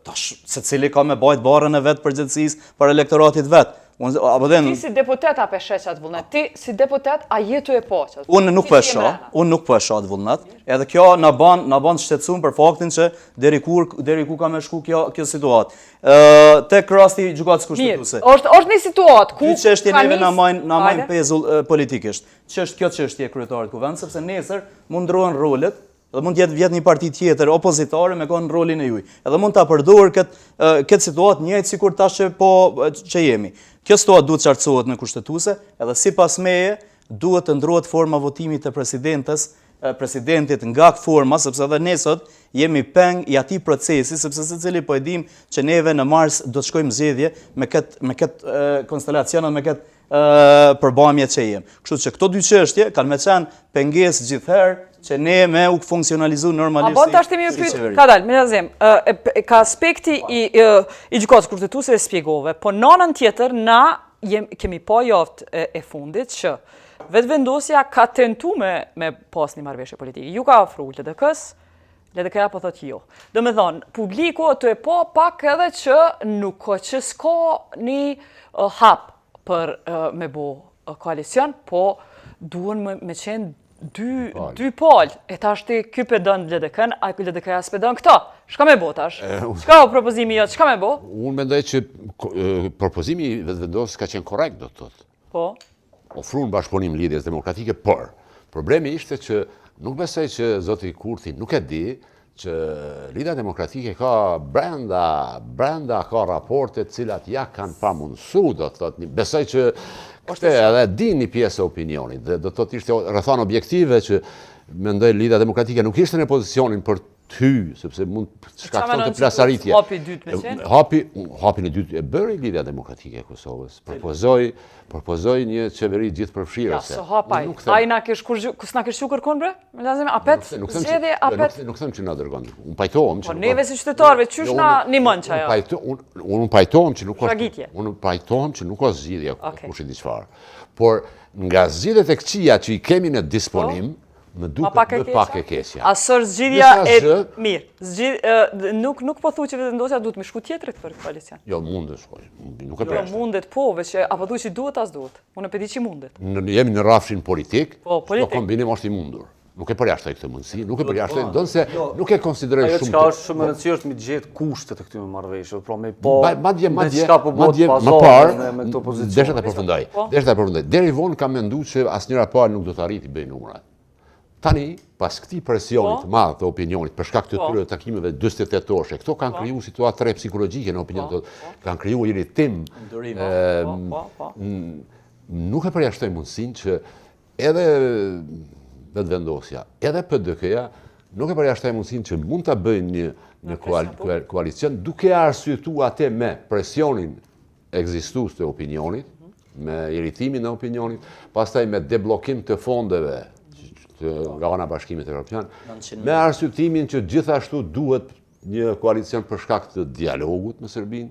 tash secili ka me bajt barrën e vet përgjithësisë për elektoratit vet. Ti si deputet a peshe qatë vullnet? Ti si deputet a jetu e po qatë? Unë nuk po e shoh atë vullnet. Edhe kjo na ban shqetësuar për faktin që deri ku ka me shku kjo situatë. Tek rasti i gjykatës kushtetuese. Është një situatë ku ky çështje neve na majnë pezull politikisht. Ç'është kjo çështje e kryetarit të kuvendit, sepse nesër mund ndrohen rolet. Dhe mund të jetë vjet një parti tjetër opozitare me kon rolin e juaj. Edhe mund ta përdor këtë situatë njëjtë sikur tash që jemi. Kjo situatë duhet qartësohet në kushtetuese, edhe sipas meje duhet të ndrohet forma votimit të presidentit nga forma, sepse edhe ne sot jemi peng i atij procesi, sepse secili po e dim që neve në mars do të shkojmë zgjedhje me këtë konstelacion, me këtë përbamje që jemi. Kështu që këto dy çështje kanë me qenë pengesë gjithherë që ne me u funksionalizu normalisht. A bon tash timi ju pyet, ka dalë, me lazim, ka aspekti i gjykatës kushtetuese e spjegove, po në anën tjetër na kemi pa javë e fundit që vetëvendosja ka tentu me pas një marrëveshje politike. Ju ka ofru LDK-ja po thotë jo. Do me thonë, publiku të e po pak edhe që nuk ka që s'ka një hap për me bo koalicion, po duhen me qenë dy palë. E ta është ky pedon LDK-n, a ky LDK-ja s'pedon këta. Shka me bo tash? Shka o propozimi jëtë, shka me bo? Unë mendoj që propozimi vetëvendos ka qenë korrekt, do të thotë. Po. Ofruan bashkëpunim lidhjes demokratike, por problemi ishte që nuk besoj që zoti Kurthi nuk e di që Lidhja Demokratike ka brenda ka raporte cilat ja kanë pamundësu, do të thotë, besoj që këtë edhe di një pjesë e opinionit, dhe do të thotë ishte rrethon objektive që mendoj Lidhja Demokratike nuk ishte në pozicionin për ty, sepse mund shkakton të plasaritje. Hapi dytë me qenë? Hapin e dytë e bëri Lidhja Demokratike e Kosovës. Propozoi një qeveri gjithëpërfshirëse. Ja, so hapaj. Ai na kish s'na kish kërkon bre? Me lazim apet zgjedhje apet. Nuk them që na dërgon. Unë pajtohem që. Po neve si qytetarëve qysh na nimon çajo. Unë pajtohem që nuk ka. Tragedje. Unë pajtohem që nuk ka zgjidhje kush i di çfarë. Por nga zgjidhjet e këqija që i kemi në disponim, më duket më pak e keqja. A sër zgjidhja e mirë. Nuk po thu që vendosja duhet më shku tjetrit për koalicion. Jo, mundet. Nuk e Jo, presh. mundet po, veç apo thu që duhet as duhet. Unë e pedi që mundet. Jemi në rrafshin politik, Po, politik. çdo kombinim është i mundur. Nuk e përjashtoj këtë mundësi, nuk e përjashtoj, ndonse nuk e konsideroj Ajo shumë. çka është shumë e rëndësishme është mi gjetë kushtet e këtyre marrëveshjeve, pra me po Madje më parë me këto pozicione. desha ta përfundoj. Deri vonë kam menduar që asnjëra palë nuk do të arriti bëj numrat. Tani, pas këtij presionit të madh të opinionit për shkak të këtyre takimeve 48 orëshe, këto kanë krijuar situatë tre psikologjike në opinion tonë, kanë krijuar irritim. Nuk e përjashtoj mundësinë që edhe vetëvendosja, edhe PDK-ja, nuk e përjashtoj mundësinë që mund ta bëjnë një koalicion duke arsyetuar atë me presionin ekzistues të opinionit, me irritimin e opinionit, pastaj me debllokim të fondeve nga ana Bashkimit Evropian, me arsyetimin që gjithashtu duhet një koalicion për shkak të dialogut me Serbinë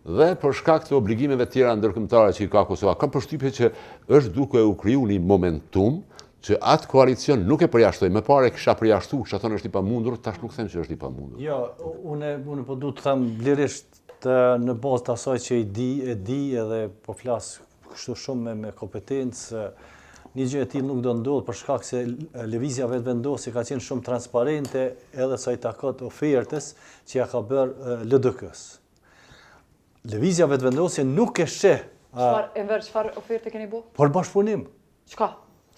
dhe për shkak të obligimeve tjera ndërkombëtare që i ka Kosova. Kam përshtypjen që është duke u kriju një momentum që atë koalicion nuk e përjashtoj. Më parë kisha përjashtuar, kisha thënë është i pamundur, tash nuk them që është i pamundur. Jo, unë po duhet të them lirisht në bazë të asaj që e di edhe po flas kështu shumë me kompetencë. Një gjë e tillë nuk do ndodhë për shkak se lëvizja vetëvendosje ka qenë shumë transparente edhe sa i takon ofertës që ja ka bërë LDK-s. Lëvizja vetëvendosje nuk e sheh Çfarë oferte keni bu? për bashkëpunim. Çka?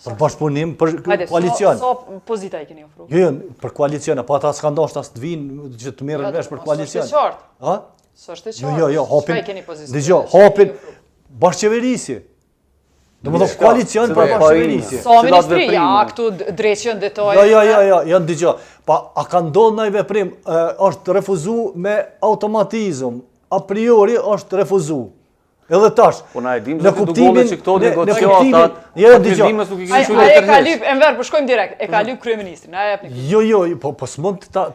Për bashkëpunim, për koalicion. Sa pozita i keni ofruar? Jo, për koalicion, pa ata s'kan dashur as të vinë që të merren vesh për koalicion. S'është e qartë. Ha? S'është e qartë. Jo, hapin. Çka i keni pozicionuar? Dëgjoj, hapin bashkëqeverisje. Domethënë koalicion për bashkëqeverisje. Sa ministri, ja, këtu drejtën detoj. Jo, dëgjoj. Pa a ka ndodhur ndaj veprim është refuzuar me automatizëm. A priori është refuzuar. Edhe tash. Po na e dim se do që këto negociatat. Jo, dëgjoj. Ai e ka lyp, Enver, po shkojmë direkt. E ka lyp kryeministrin. Na japni. Jo, po s'mund ta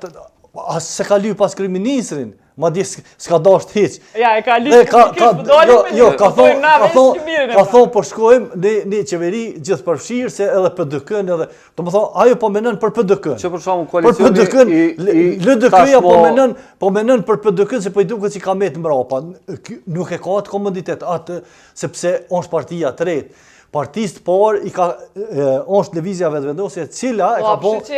as se ka lyp pas kryeministrin. Madje s'ka dash hiç. Ja, e ka lyp. Ka thonë po shkojmë në qeveri gjithëpërfshirëse edhe PDK-n edhe, domethënë ajo po menon për PDK-n. Që për shkakun koalicioni LDK-ja po menon për PDK-n se po i duket si ka met mbrapa. Nuk e ka atë komoditet atë sepse është partia e tretë. Partisë të parë i ka është lëvizja vetëvendosje e cila e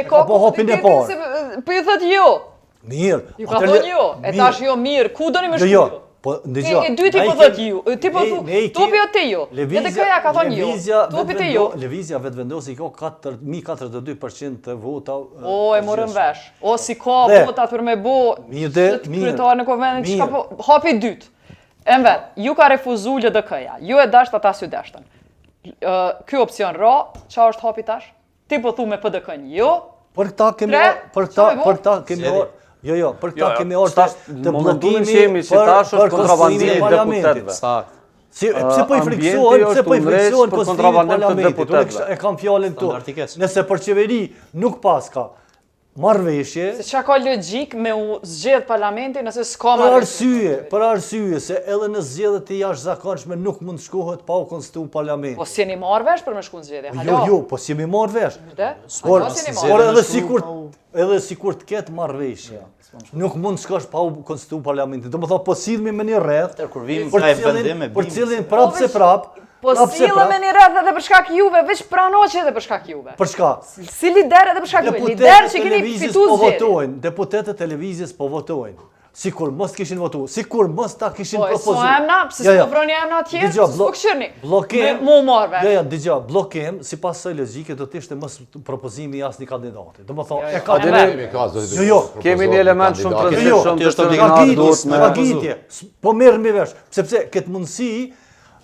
ka po hapin e parë. Po ju thotë jo. Mirë. Ju ka thonë jo, e tash jo mirë, ku doni më shkruaj? Jo, po ndëgjoj. E dyti po thotë ju, ti po thu, topi o te jo. LDK-ja ka thonë jo. Topi te jo. Lëvizja vetëvendosje ka 42% të vota. O, e morën vesh. O si ka vota për me bë kryetar në konventin, çka po hapi dytë. Enver, ju ka refuzuar LDK-ja. Ju e dasht ata sy dashtën. Ky opsion ra, çfarë është hapi tash? Ti po thu me PDK-n jo. Për ta kemi Jo, për këta kemi orë të blokimi për kontrabandimin e deputetëve. Pse po i friksohen kontrabandimin e deputetëve? Unë e kam fjalën këtu. Nëse për qeveri nuk pas ka marrëveshje. Se çka ka logjik me u zgjedh parlamenti nëse s'ka marrëveshje. Për arsye se edhe në zgjedhjet e jashtëzakonshme nuk mund shkohet pa u konstituuar parlamenti. Po si jeni marrë vesh për me shku në zgjedhje? Jo, po si jemi marrë vesh. Por edhe sikur të ketë marrëveshje. Nuk mund shkosh pa u konstituuar parlamenti. Domethënë po sillemi me një rreth për cilin prapë se prapë. Po sillem me një rreth edhe për shkak juve, veç pranoqe edhe për shkak juve. Për shka? Si lider edhe për shkak juve. Lider që keni fituar zgjedhjen. Deputetët e televizjes po votojnë. sikur mos kishin votu, sikur mos ta kishin Po, propozuar. so emna, pse s'po vroni emna tjerë, s'po këshirni. Bllokim. Mu marrë. Jo, dëgjoj, bllokim sipas së logjike do të ishte mos propozimi i asnjë kandidati. Domethënë e ka Kemi një element shumë të rëndësishëm të cilin tragedie. Po merrni vesh, sepse këtë mundësi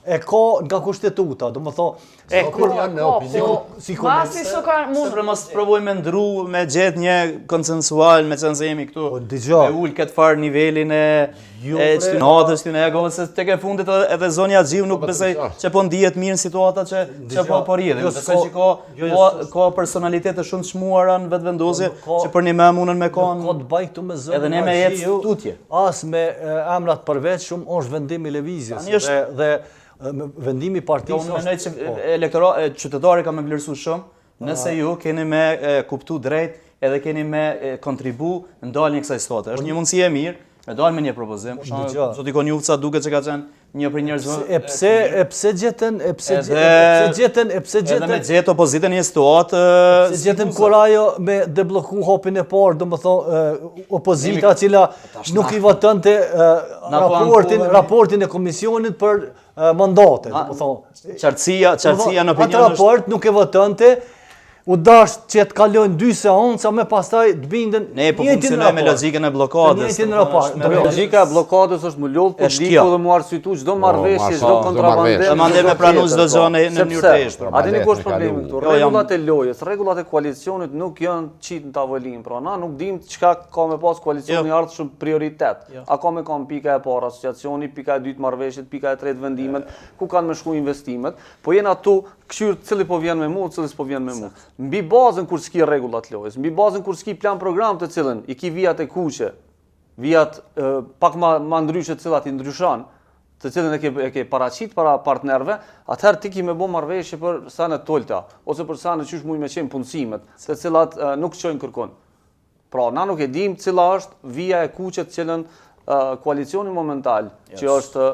e ka nga kushtetuta, domethënë kur janë në opinion. Masi s'o ka mund. Për mos provojmë me ndru, me gjetë një konsensual, me qenë se jemi këtu, me ullë këtë farë nivelin e qëtynatës, e ego, se tek e fundit edhe zonja Gjiu nuk besoj që po ndihet mirë në situata që po rridhin. Besoj që ka personalitete shumë të shmuara në vetë vendosje, që për një me munën me kanë. Ka të bëj këtu me zonja edhe ne me jetë tutje. As me emrat përveçshëm është vendimi i lëvizjes dhe vendimi i partisë. Unë mendoj që qytetarët kanë më vlerësuar shumë, nëse ju keni me kuptu drejt edhe keni me kontribu në daljen e kësaj situate. Është një mundësi e mirë, me dalë me një propozim. Zoti Konjufca duket që ka qenë një prej njerëzve. E pse gjetën edhe me gjetë opozitën një situatë. Se gjetën kur ajo me deblloku hopin e parë, domethënë opozita e cila nuk i votonte raportin e komisionit për mandate, domethënë. Qartësia në opinion. Atë raport nuk e votonte. U dash që të kalojnë 2 seanca me pastaj të binden. Ne po funksionojmë me logjikën e bllokadës. Logjika e bllokadës është më lodh politiku dhe mu arsyetu çdo marrëveshje, çdo kontrabandem. Mandej me pranu çdo gjë në mënyrë të thjeshtë. A dini ku është problemi këtu? Rregullat e lojës, rregullat e koalicionit nuk janë çit në tavolinë. Pra na nuk dimë çka ka me pas koalicioni i ardhshëm prioritet. A ka me kanë pika e parë asociacioni, pika e dytë marrëveshjet, pika e tretë vendimet, ku kanë me shku investimet, po janë ato këshyr cili po vjen me mua, cili s'po vjen me mua. Mbi bazën kur s'ki rregullat lojës, mbi bazën kur s'ki plan program të cilën i ki vijat e kuqe, vijat pak ma ndryshe të cilat i ndryshon, të cilën e ke paraqit para partnerve, atëherë ti ki me bo marrëveshje për sanë tolta, ose për sanë qysh mujnë me qenë punësimet, të cilat nuk çojnë kërkon. Pra, na nuk e dim cila është vija e kuqe të cilën koalicioni momental, që është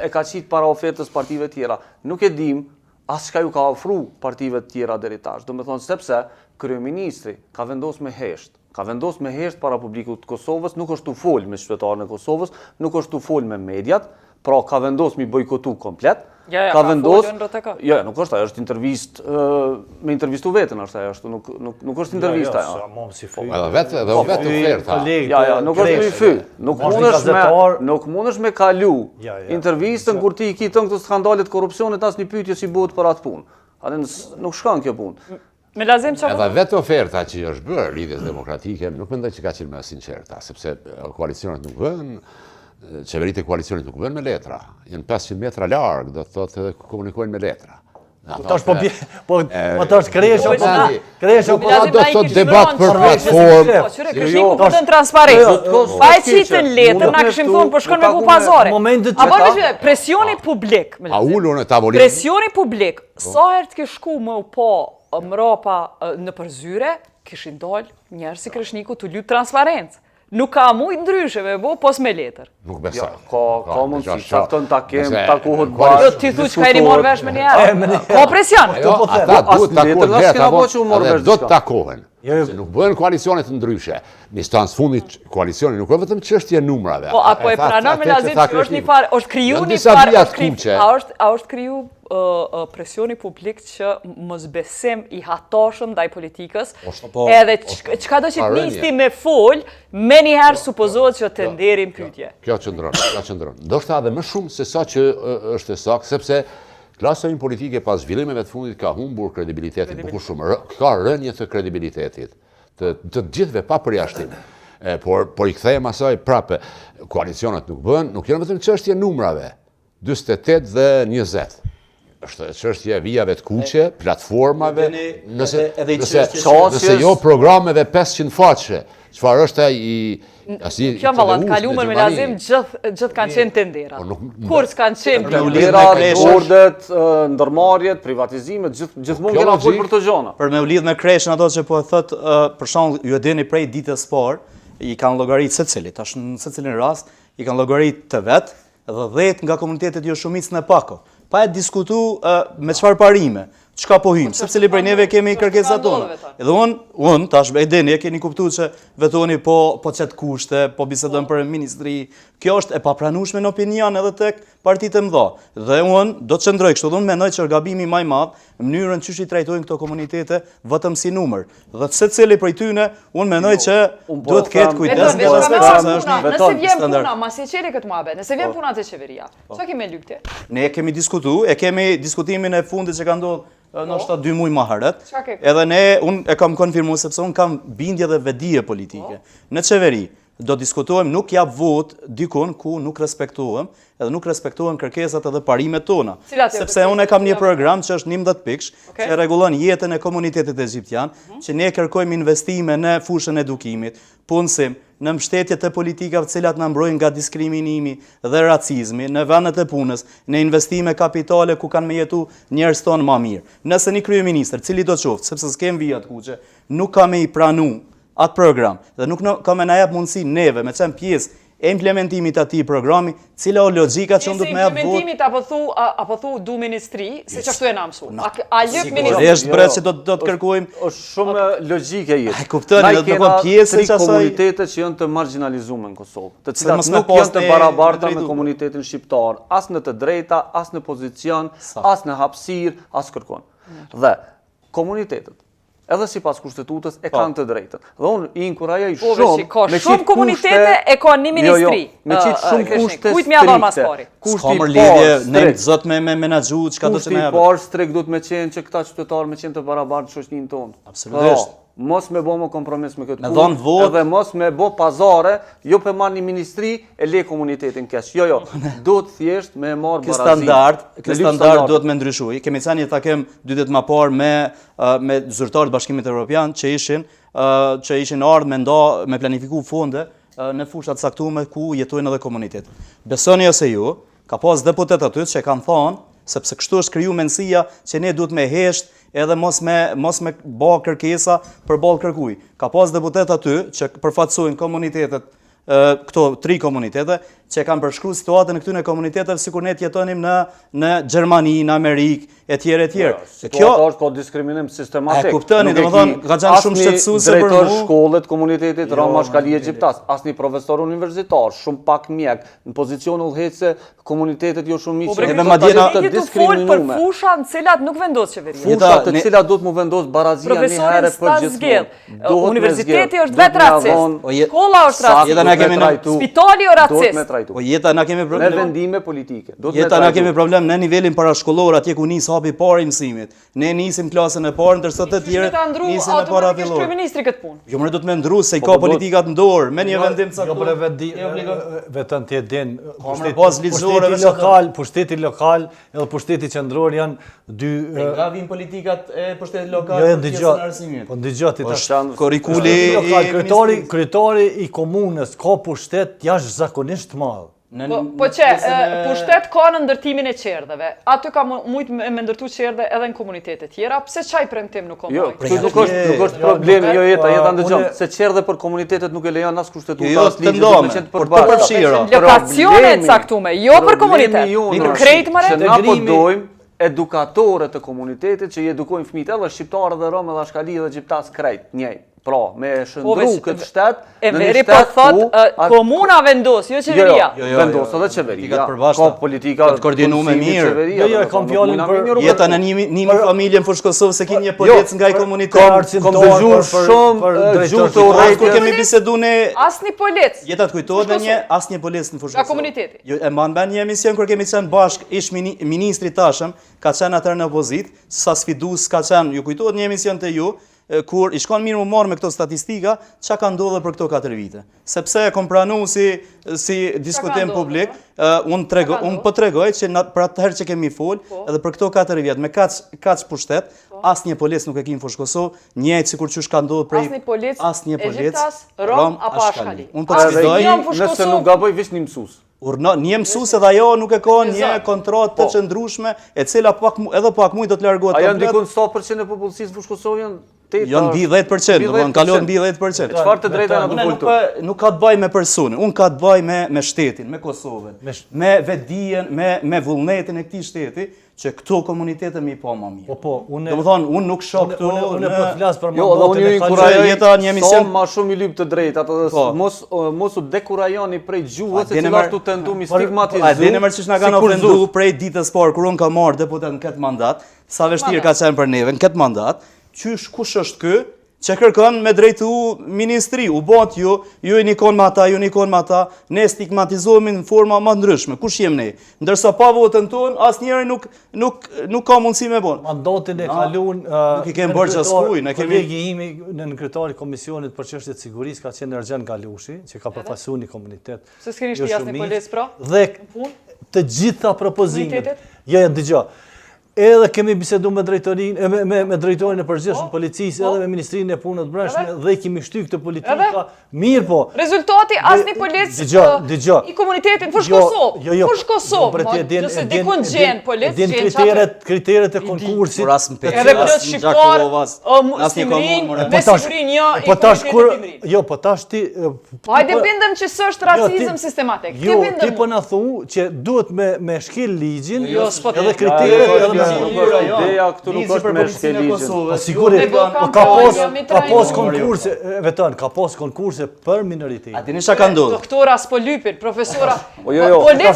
e ka qit para ofertës partive tjera, nuk e dim as çka ju ka ofru partive të tjera deri tash. Do me thonë sepse kryeministri ka vendosur me hesht para publikut të Kosovës, nuk është tu fol me qytetarën e Kosovës, nuk është tu fol me mediat, pra ka vendosur mi bojkotu komplet. Ka vendosur. Jo, nuk është, ajo është intervistë me intervistu veten është ajo, është nuk është intervista ajo. Edhe vetë oferta. Ja, nuk është i fy. Nuk mundesh me kalu intervistën kur ti i ki tën këto skandalet korrupsionit as një pyetje si bëhet për atë punë. Atë nuk shkon kjo punë. Me lazim çfarë? Edhe vetë oferta që është bërë lidhjes demokratike, nuk mendoj që ka qenë më sinqerta, sepse koalicionet nuk vënë qeveritë e koalicionit nuk vënë me letra, janë 500 metra larg, do të thotë edhe komunikojnë me letra. Tash po tash kresha do të thotë debat për platformë. Këshilli për të transparencë. Pa e qitën letër, na kishim thonë po shkon me bu pazare. Apo më presioni publik. A ulur në tavolinë. Presioni publik. Sa herë të ke shku më po mrapa në përzyre, kishin dal njerëz si Kreshniku të lyp transparencë. Nuk ka mujt ndryshe me bo, pos me letër. Nuk besoj. Ka mundësi, qafton takohet bashkë. Jo, ti thu që ka i morë vesh me njerë. Ka presion. Ata duhet takohen vetë, do të takohen. Se nuk bëhen koalicionet ndryshe. Në instancë fundit koalicioni nuk është vetëm çështje numrave. Po, apo e pranon me lazim që është një farë, është kriju një farë, a është kriju presioni publik që mosbesim i hatoshëm ndaj politikës, edhe çka do që të nisni me fol, me njëherë supozohet që të nderin pyetje. Kjo qëndron. Ndoshta edhe më shumë se sa që është e saktë, sepse klasa ime politike pas zhvillimeve të fundit ka humbur kredibilitetin bukur shumë. Ka rënje të kredibilitetit të gjithëve pa përjashtim. Por i kthehem asaj prapë, koalicionet nuk bën, nuk janë vetëm çështje numrave, 48 dhe 20. Është çështje vijave të kuqe, platformave, nëse jo programeve 500 faqe, çfarë është ai Kjo vallat kaluar me lazim gjithë kanë qenë tendera. Kur s'kanë qenë tendera, bordet, ndërmarrjet, privatizimet, gjithmonë kena fol për të gjona. Për me u lidh me Kreshën ato që po e thot, për shembull, ju e dini prej ditës parë, i kanë llogaritë secili, tash në secilin rast i kanë llogaritë të vet dhe 10 nga komunitetet jo shumicën e pako. Pa e diskutu me çfarë parime, çka po hyjmë, sepse libra neve kemi kërkesat tona. Edhe unë tash e dini, e keni kuptuar se vetoni po çet kushte, po bisedojmë për ministri. Kjo është e papranueshme në opinion edhe tek partitë e mëdha. Dhe unë do të qëndroj kështu, unë mendoj që gabimi më i madh në mënyrën çish i trajtojnë këto komunitete vetëm si numër. Dhe secili prej tyre, unë mendoj që duhet të ketë kujdes nga aspekti se është një veton. Nëse vjen puna, masi e çeli këtë muhabet, nëse vjen puna te qeveria, çka kemi lykte? Ne kemi diskutuar, e kemi diskutimin e fundit që ka ndodhur ndoshta 2 muaj më herët. Edhe unë e kam konfirmuar sepse unë kam bindje dhe vedije politike. Në qeveri do diskutojmë, nuk jap vot dikun ku nuk respektohem, edhe nuk respektohen kërkesat edhe parimet tona. Sepse unë kam një program që është 11 pikësh, që rregullon jetën e komunitetit egjiptian, që ne kërkojmë investime në fushën e edukimit, punësim, në mbështetje të politikave të cilat na mbrojnë nga diskriminimi dhe racizmi, në vendet e punës, në investime kapitale ku kanë me jetu njerëz tonë më mirë. Nëse një kryeministër, cili do qoftë, sepse s'kem vijat kuqe, nuk ka me i pranu atë program dhe nuk ka me na jap mundësi neve me qenë pjesë e implementimit atij programi, cila o logjika që unë do të më jap vot. Implementimit apo thu du ministri, se çashtu e na mësuar. A lëp ministri? Sigurisht bre që do të kërkojmë. Është shumë logjike jetë. Ai kuptoni, do të bëjmë pjesë të komunitete që janë të marginalizuar në Kosovë, të cilat nuk janë të barabarta me komunitetin shqiptar, as në të drejta, as në pozicion, as në hapësirë, as kërkon. Dhe komunitetet edhe sipas kushtetutës e kanë të drejtën. Dhe unë i inkurajoj shumë komunitete e kanë një ministri. Me qitë shumë kushte kujt më avon maspari. Kushti i parë, ne zot me menaxhu çka do të na japë. Kushti i parë strek duhet me qenë që këta qytetarë me qenë të barabartë shoqërinë tonë. Absolutisht. Mos me bo më kompromis me këtë punë, edhe mos me bo pazare, jo për marrë një ministri e le komunitetin kesh. Jo, do të thjesht me marrë barazin. Kë standard do të me ndryshuj. Kemi ca një takim 2 ditë më parë me zyrtarët Bashkimit Evropian që ishin ardhur me planifiku fonde në fushat caktuar ku jetojnë edhe komunitetet. Besoni ose ju, ka pas deputet aty që kanë thënë, sepse kështu është kriju mendësia që ne duhet me hesht edhe mos me bë kërkesa për ballë kërkuj. Ka pas deputet aty që përfaqësojnë komunitetet, këto 3 komunitete, që kanë përshkruar situatën e këtyre komuniteteve sikur ne jetonim në Gjermani, në Amerikë, etj. Kjo është po diskriminim sistematik. E kuptoni, domethënë ka qenë shumë shqetësuese për drejtor shkollet komunitetit Rama Shkali Egjiptas, asnjë profesor universitar, shumë pak mjek, në pozicion udhëheqëse komunitetet jo shumë miq. Edhe madje të diskriminuar. Për fusha në cilat nuk vendos qeveria. Fusha të cilat duhet mu vendos barazia një herë për gjithmonë. Universiteti është vetë racist. Shkolla është racist. Spitali është racist. Po jeta na kemi problem. Me vendime politike. Jeta na kemi problem në nivelin parashkollor, atje ku nis hapi parë i mësimit. Ne nisim klasën e parë, ndërsa të tjerët nisin në para fillor. Kryeministri këtë punë. Jo më do të më ndru se ka politikat në dorë, me një vendim caktuar. Jo për vetëm ti e din, pushteti lokal edhe pushteti qendror janë dy gravin politikat e pushtetit lokal. Jo dëgjoj. Po dëgjoj ti tash. Kurrikuli kryetari i komunës ka pushtet jashtëzakonisht madh. Po që, pushtet ka në ndërtimin e qerdheve. Aty ka mujt me ndërtu qerdhe edhe në komunitetet tjera, pse qaj premtim nuk ka mojt? Jo, nuk është problemi, jeta ndëgjëm, se qerdhe për komunitetet nuk e lejon as kushtetuta, as ligjit me qenë të përbashkë. Lokacione caktume, jo për komunitet, për krejt mëre. Që na po dojmë edukatore të komunitetit që i edukojnë fëmijët edhe shqiptarë dhe romë edhe ashkali dhe gjiptas krejt, njëj. Pra, me shëndru këtë shtet, e veri po thot, komuna vendos, jo qeveria. Vendos edhe qeveria. Ka politika të koordinu me mirë. Jo, kam fjallin për... Jeta në një familje në fushë Kosovë se ki një polic nga i komunitet. Kom dëgju shumë gjuhë të urejtjes. Kur kemi bisedu në... Asni polic. Jeta të kujtohet me një, asni polic në fushë Kosovë. Nga komuniteti. E mban bën një emision kur kemi qenë bashk, ish ministri tashëm, ka qenë atër në opozit, sa sfidus ka qenë, ju kujtohet një emision të ju, kur i shkon mirë më marrë me këto statistika, që ka ndodhe për këto 4 vite. Sepse e kom pranu si diskutim publik, unë po tregoj që për atëherë që kemi fol, edhe për këto 4 vjetë, me kaq pushtet, asnjë polic nuk e kim fushë Kosovë, njëjtë sikur çush ka ndodhur prej asnjë polic, Egjiptas, Rom apo Ashkali. Unë po sfidoj, nëse nuk gaboj veç një mësues. Një mësues edhe ajo nuk e ka një kontratë të qëndrueshme, e cila edhe pak mujt do të largohet komplet. A janë dikon 100% e popullsisë fushë Kosovë janë Janë mbi 10%, do të kalon mbi 10%. Çfarë të drejta janë të vultur? Nuk ka të bëj me personin, unë ka të bëj me shtetin, me Kosovën, me vetdijen, me vullnetin e këtij shteti, që këto komunitete mi pa më mirë. Domethënë, unë nuk shoh këtu. Unë po të flas për Jo, dhe unë ju inkurajoj sa më shumë i lyp të drejtat, mos u dekurajoni prej gjuhës se cila ashtu tentu mi stigmatizoj. A dini më çish na kanë ofenduar prej ditës parë kur unë kam marrë deputet në këtë mandat, sa vështirë ka qenë për neve në këtë mandat, qysh kush është ky që kërkon me drejtu ministri, u bot ju i nikon me ata, ju nikon me ata, ne stigmatizohemi në forma më ndryshme. Kush jem ne? Ndërsa pa votën tonë, asnjëri nuk ka mundësi me bon. Mandatin e kaluar nuk i kemi bërë askuj, ne kemi kolegi imi në kryetari komisionit për çështjet sigurisë ka qenë Ergjen Galushi, që ka përfaqësuar një komunitet. Se s'keni shti asnjë policë pra? Dhe të gjitha propozimet. Ja, dëgjoj. Edhe kemi bisedu me drejtorin e përgjithshëm policisë, edhe me Ministrinë e Punës Brendshme dhe kemi shtyr këtë politika. Mirë po. Rezultati asnjë policë i komunitetit fush Kosovë. Fush Kosovë. Nëse dikun gjen policë, gjen kriteret e konkursit. Edhe plot shqiptar, Simrin, me sigurin jo i komunitetit. Jo, po tash ti hajde bindem që s'është racizëm sistematik. Ti po na thu që duhet me shkel ligjin, edhe kriteret ideja këtu nuk është me shkeligjin. Sigurisht, ka pas konkurse, veton, ka pas konkurse për minoritetin. A dini çka ka ndodhur? Doktora s'po lypin, profesora. Policë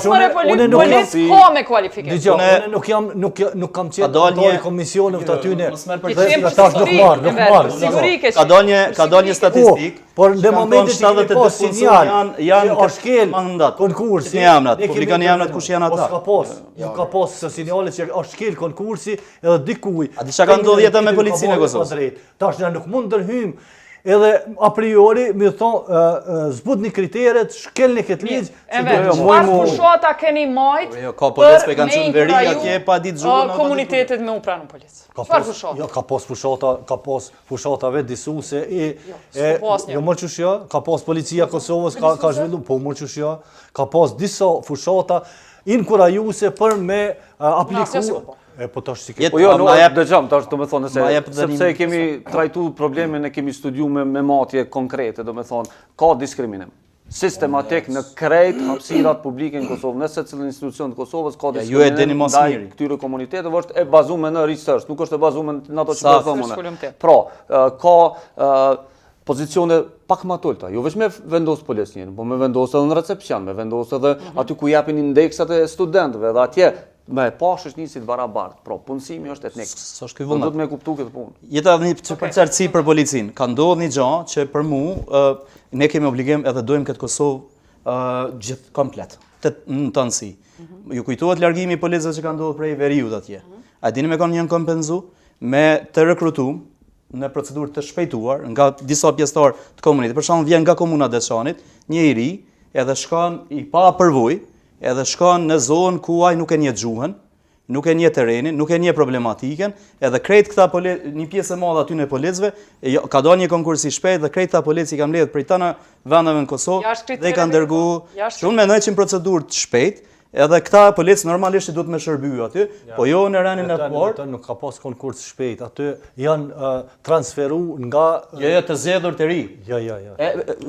ka me kualifikim. Unë nuk kam qenë drejtori komisionit aty ne. Tash nuk marr. Sigurike. Ka dalë statistik. Por në momentin që kemi pas sinjal janë shkel mandat. Konkursi. Jamnat, publikani jamnat kush janë ata? Nuk ka pas sinjale që është shkel konkursi edhe dikuj. A di çka ka ndodhur jeta me policinë e Kosovës? Tash ne nuk mund ndërhyjm edhe a priori mi thonë zbutni kriteret, shkelni këtë ligj. Çfarë fushata keni majt? Ka policë pe kanë qenë veri atje pa ditë gjuhën. Komunitetet me u pranë policë. Çfarë fushata? Jo, ka pas fushata vetë disuese jo më çush jo, ka pas policia Kosovës ka zhvilluar, po më çush jo, ka pas disa fushata inkurajuese për me aplikuar. Po tash si po jo, dëgjom, tash domethënë sepse kemi trajtuar problemin, ne kemi studiuar me matje konkrete, domethënë ka diskriminim sistematik në krejt hapësirat publike në Kosovë, në secilin institucion të Kosovës ka diskriminim ndaj këtyre komuniteteve, është e bazuar në research, nuk është e bazuar në ato që po thonë. Pra, ka pozicione pak më tulta, jo vetëm me vendos policin, po me vendos edhe në recepcion, me vendos edhe aty ku japin indeksat e studentëve dhe atje me pash është nisit barabart. Pra, punësimi është etnik. S'është ky vullnet. Duhet me kuptu këtë punë. Jeta një përcartësi për policinë. Ka ndodhur një gjë që për mua ne kemi obligim edhe dojmë këtë Kosovë gjithë komplet, në tënësi. Ju kujtohet largimi i policëve që ka ndodhur prej veriut atje. A dini me kanë janë kompenzu me të rekrutuar në procedurë të shpejtuar nga disa pjesëtar të komunitetit. Për shembull, vjen nga komuna Deçanit, një i ri, edhe shkon i pa përvojë, edhe shkon në zonë ku ai nuk e njeh gjuhën, nuk e njeh terrenin, nuk e njeh problematikën, edhe krejt këta një pjesë e madhe aty në policëve, ka dalë një konkurs i shpejt dhe krejt këta policë kanë mbledhur prej tëna vendeve në Kosovë dhe i kanë dërguar. Unë mendoj që në procedurë të shpejtë, edhe këta policë normalisht duhet me shërby aty, po jo në rënien e parë. Nuk ka pas konkurs shpejt, aty janë transferuar nga të zgjedhur të ri. Jo.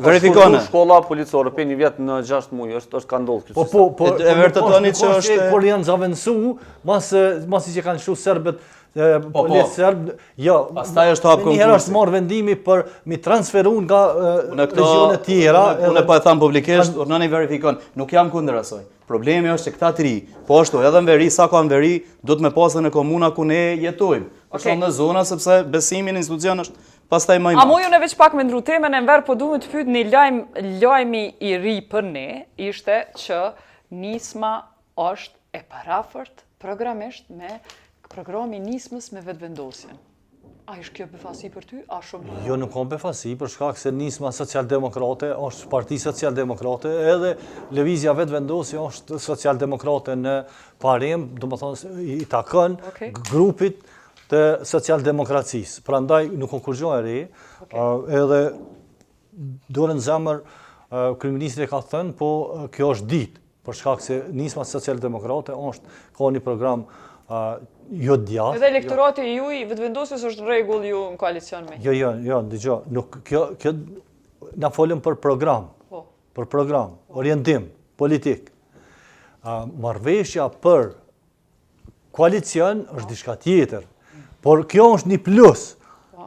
Verifikone. Shkolla policore për një vjet në 6 muaj është ka ndodhur kjo. Po e vërtetoni që është por janë zavendësuar, masi që kanë shku serbët policë serb, jo. Pastaj është hap konkursi. Njëherë është marrë vendimi për mi transferuar nga regione tjera. Unë po e them publikisht, urnani verifikon. Nuk jam kundër asaj. Problemi është që këta të ri, po ashtu edhe në veri, sa ka në veri, do të me pasë në komuna ku ne jetojmë. Është në zona, sepse besimi në institucion është pastaj më i madh. A muju në veç pak me ndru temën e nverë, po du me të pyet një lajmi i ri për ne, ishte që nisma është e parafort programisht me programi nismës me vetëvendosjen. A ishtë kjo befasi për ty? A shumë? Jo, nuk kam befasi, për shkak se nisma socialdemokrate është parti socialdemokrate, edhe lëvizja vetëvendosje është socialdemokrate në parim, do më thonë i takën grupit të socialdemokracisë. Prandaj nuk kam kurgjo e re, edhe dorën zemër kryeministri ka thënë, po kjo është ditë, për shkak se nisma socialdemokrate ka një program jo djathtë. Edhe elektorati juaj vetëvendosjes është rregull ju në koalicion me. Jo, dëgjoj, nuk kjo na folëm për program. Po. Për program, orientim politik. Marrëveshja për koalicion është diçka tjetër. Por kjo është një plus.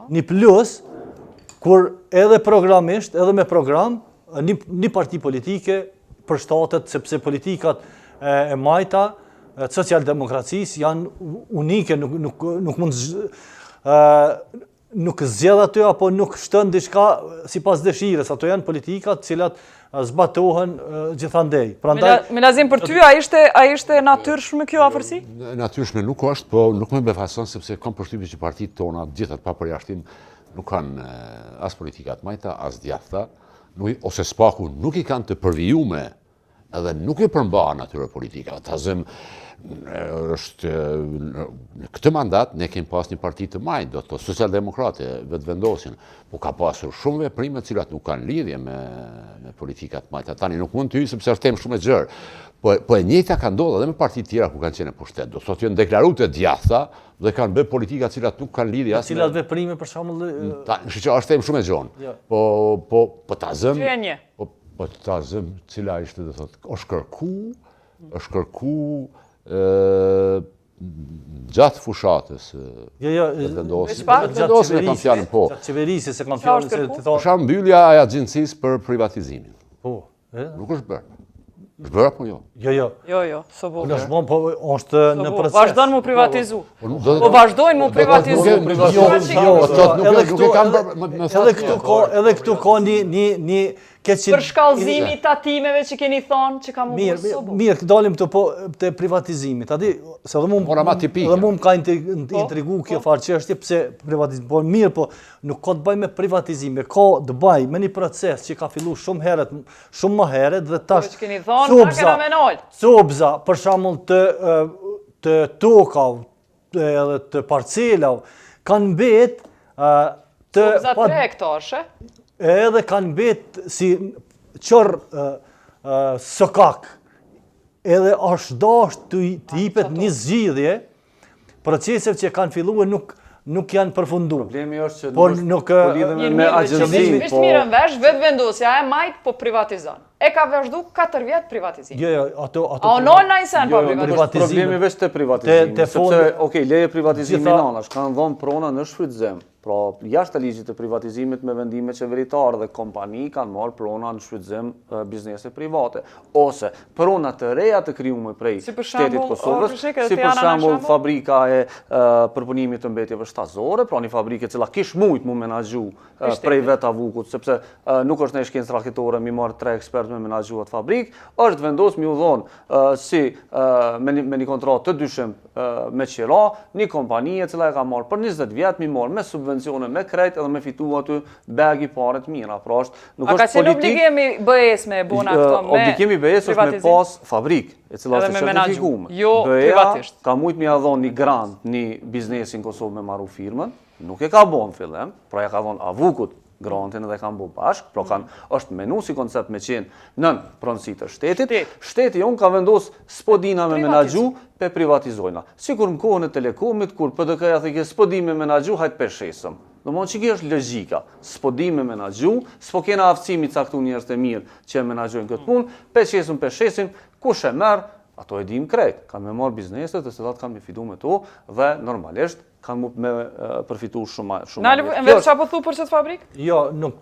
Një plus kur edhe programisht, edhe me program, një parti politike përshtatet sepse politikat e majta socialdemokracisë janë unike, nuk zgjedh aty apo nuk shtën diçka sipas dëshirës. Ato janë politikat cilat zbatohen gjithandej. Melazim, për ty a ishte natyrshme kjo afërsi? Natyrshme nuk është, po nuk më befason sepse kam përshtypjen që partitë tona, gjithat pa përjashtim, nuk kanë as politikat majta, as djathta, ose spaku nuk i kanë të përvijume edhe nuk i përmbahen atyre politikave. Ta zëm është në këtë mandat ne kemi pas një parti të majtë, do të thotë socialdemokrate, vetëvendosin, po ka pasur shumë veprime të cilat nuk kanë lidhje me politikat majta. Tani nuk mund të hyj sepse është temë shumë e gjerë. Po e njëjta ka ndodhur edhe me partitë tjera ku kanë qenë në pushtet. Do thotë janë deklaruar të djathta dhe kanë bërë politika të cilat nuk kanë lidhje as me cilat veprime për shembull. Është temë shumë e gjonë. Po ta zëm. Po ta zëm cila ishte, do thotë, është kërku gjatë fushatës vetëvendosin e kam fjalën po. Gjatë qeverisë se kam fjalën se të thonë. Është mbyllja e agjencisë për privatizimin. Po. Nuk është bërë. Është bërë apo jo? Jo, s'o bërë. Është në proces. Vazhdon mu privatizu. Po vazhdojnë mu privatizu. Edhe këtu ka një për shkallëzimi i tatimeve që keni thonë që ka mu bërë. Mirë, dalim të privatizimit. Adi, se dhe mu më ka intrigu kjo farë çështje pse privatizim. Po mirë, po nuk ka të bëj me privatizime, ka të bëj me një proces që ka fillu shumë më herët dhe tash sobza, për shembull të tokav edhe të parcelav kanë mbet sobza 3 hektarë, edhe kanë mbet si qërë sokak, edhe është dash të jipet një zgjidhje, proceset që kanë filluar nuk janë përfunduar. Problemi është që nuk lidhemi me agjensimin. Vishtë mirën vesh, vetëvendosja e majtë po privatizon. E ka vazhdu 4 vjetë privatizim. Jo, ato... A onon na i sen pa privatizim? Problemi vesh të privatizim. Sepse, leje privatizimi nanash, kanë dhonë prona në shfrytëzim. Pra, jashtë ligjit të privatizimit me vendime qeveritar dhe kompani kanë marrë prona në shfrytëzim biznese private. Ose prona të reja të krijuar prej shtetit Kosovës, si për shembull fabrika e përpunimit të mbetjeve shtazore, pra një fabrikë e cila kish mujt mu menaxhu prej vet avukut, sepse nuk është në shkencë raketore mi marrë 3 ekspertë me menaxhu atë fabrikë, është vendos mi u dhonë si me një kontratë të dyshim me qira, një kompani e cila e ka marrë për 20 vjet mi marrë me subvencione, me krejt edhe me fitu aty begi pare të mira. Pra është, nuk është politik. A ka qenë obligimi BE-s me bona këto me obligimi BE-s është me pas fabrikë, e cila është certifikuar. Jo privatisht. Ka mujt mi ia dhon një grant një biznesin Kosovë me marru firmën, nuk e ka bon fillim, pra ja ka dhon avukut grantin edhe kanë bu bashk, pra është menu si koncept me qenë nën pronësi të shtetit. Shteti jonë ka vendos spodina me menaxhu pe privatizojna. Sikur në kohën e Telekomit, kur PDK-ja thike s'po di me menaxhu, hajt peshesëm. Domthonjë që kjo është logjika. S'po di me menaxhu, s'po kena aftësimi caktu njerëz të mirë që menaxhojnë këtë punë, peshesim, kush e merr, ato e dim krejt. Kanë me marr bizneset e cilat kanë me fidu me to dhe normalisht kanë me përfitu shumë. Nali, vetë çfarë po thu për këtë fabrikë? Jo, nuk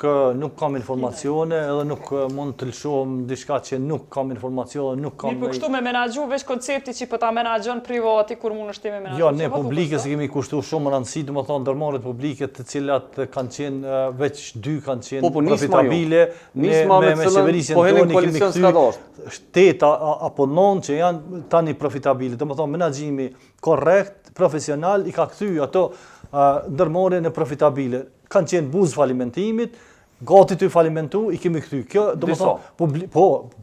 kam informacione, edhe nuk mund të lëshohem diçka që nuk kam informacione, nuk kam. Po kështu me menaxhu veç koncepti që po ta menaxhon privati kur mund është me menaxhu. Jo, ne publike se kemi kushtuar shumë rëndësi, domethënë ndërmarrjet publike të cilat kanë qenë veç 2 kanë qenë profitabile, me qeverisjen tonë kemi këtu shteta apo 9 që janë tani profitabile. Domethënë menaxhimi korrekt, profesional i ka kthy ato ndërmarrje në profitabile. Kanë qenë buzë falimentimit, gati të falimentu, i kemi kthy. Kjo domethënë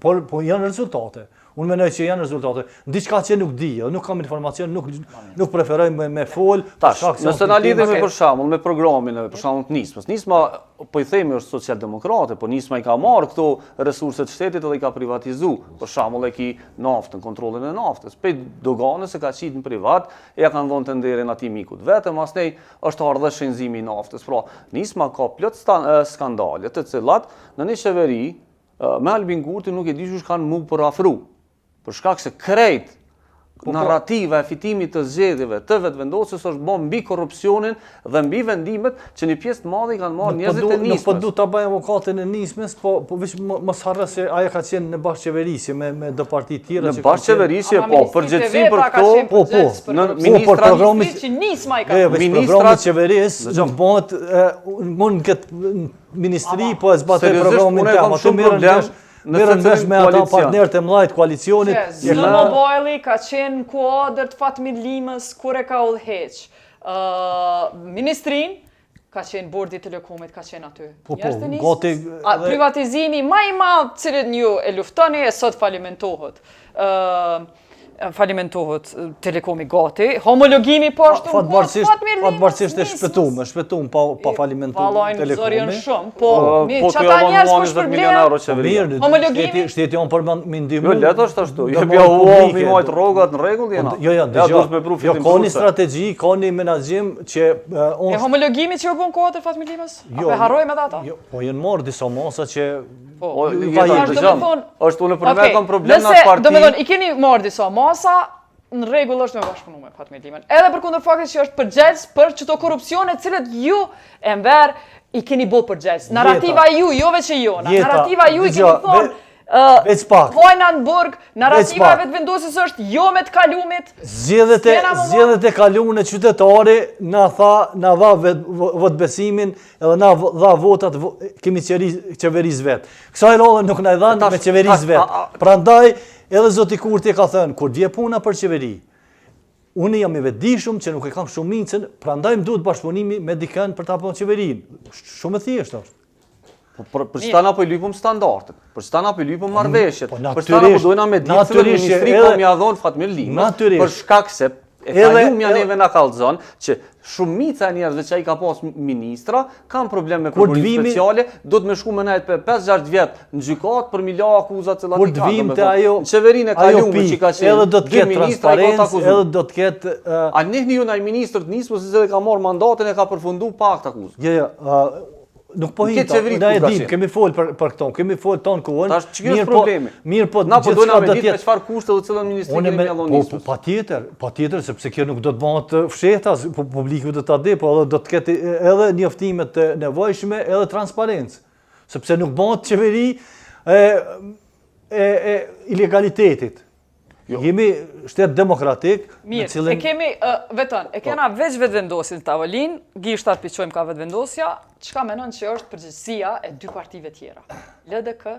po janë rezultate. Unë menoj që janë rezultate. Diçka që nuk di, nuk kam informacion, nuk preferoj me fol. Nëse na lidhemi për shembull me programin për shembull të Nismës. Nisma po i themi është socialdemokrate, po Nisma i ka marrë këto resurset të shtetit dhe i ka privatizuar. Për shembull e ki naftën, kontrollin e naftës. Pe doganës se ka qitë në privat, ja kanë dhënë të nderin atij mikut. Vetëm asnej është ardhur shenzimi i naftës. Pra, Nisma ka plot skandale të cilat në një qeveri me Albin Kurti nuk e di kush kanë mu për afru. Për shkak se krejt narrativa e fitimit të zgjedhjeve të vetëvendosjes është bërë mbi korrupsionin dhe mbi vendimet që një pjesë të madhe i kanë marrë njerëzit e Nismës. Nuk po du ta bëj avokatin e Nismës, po veç mos harro se ajo ka qenë në bashkëqeverisje me do parti tjera që në bashkëqeverisje, po përgjegjësi për këto, në programit që Nisma i ka. Programit qeverisë nuk bëhet mund këtë ministri po e zbatoj programin tim, ato merren vesh me ata partnerët e mëdhtë koalicionit. Zlëmo Bojli ka qenë kuadër të Fatmir Limës kur e ka udhëheq. Ministrin ka qenë bordi i Telekomit, ka qenë aty. Gati privatizimi më i madh cilin ju e luftoni e sot falimentohet. Falimentohet Telekomi gati, homologimi po ashtu fatbarësisht e shpëtum pa falimentuar Telekomi. Shumë, po çata njerëz po shpërblen. Homologimi shteti on për me ndihmë. Jo, letë është ashtu. Jo bja mi mojt rrogat në rregull jena. Jo, dëgjoj. Ka një strategji, ka një menaxhim që E homologimi që u bën kohë të Fatmir Limës? Apo harrojmë edhe ata? Jo, po janë marrë disa masa që është unë për me kam problem në atë parti. Domethënë i keni marrë disa masa, në rregull është me bashkëpunu me Fatmir Limën. Edhe përkundër faktit që është përgjegjës për çdo korrupsione të cilët ju e mber i keni bërë përgjegjës. Narrativa ju, jo veç e jona. Narrativa ju i keni thonë hojna në burg, narrativa e vetëvendosjes është jo me të kalumit. Zgjedhjet e kaluara qytetari na dha votbesimin edhe na dha votat kemi qeverisë vet. Kësaj radhe nuk na i dhanë me qeverisë vet. Prandaj edhe zoti Kurti ka thënë kur vje puna për qeveri, unë jam i vetëdijshëm që nuk e kam shumicën, prandaj më duhet bashkëpunimi me dikën për ta bërë qeverinë. Shumë e thjeshtë është. Për çta na po i lypum standardet, për çta na po i lypum marrëveshjet, për çta na po dojna me ditë se ministri po m'ia dhon Fatmir Limës, për shkak se e kalumja neve na kallzon që shumica e njerëzve që ai ka pas ministra kanë problem me prokurorin speciale, do të më shku më nejt për 5-6 vjet në gjykatë për mi la akuzat që kur të vim te ajo qeverinë e kaluar që ka qenë edhe do të ketë transparencë, edhe do të ketë a njehni ju ndaj ministrit Nismës se ka marrë mandatin e ka përfunduar pa këtë akuzë. Jo, nuk po hita, na e dim, kemi fol për këto, kemi fol ton kohën. Tash ç'është problemi? Mirë po, na po dona me ditë me çfarë kushte dhe cilën ministri kemi dhënë Nismës. Patjetër, sepse kjo nuk do të bëhet fshehta, publiku do ta di, po edhe do të ketë edhe njoftime të nevojshme, edhe transparencë. Sepse nuk bëhet qeveri e ilegalitetit. Jemi shtet demokratik. Mirë, e kemi vetën, e kena veç vetëvendosin në tavolinë, gishtat piqojmë ka vetëvendosja, çka mendon që është përgjegjësia e dy partive tjera? LDK,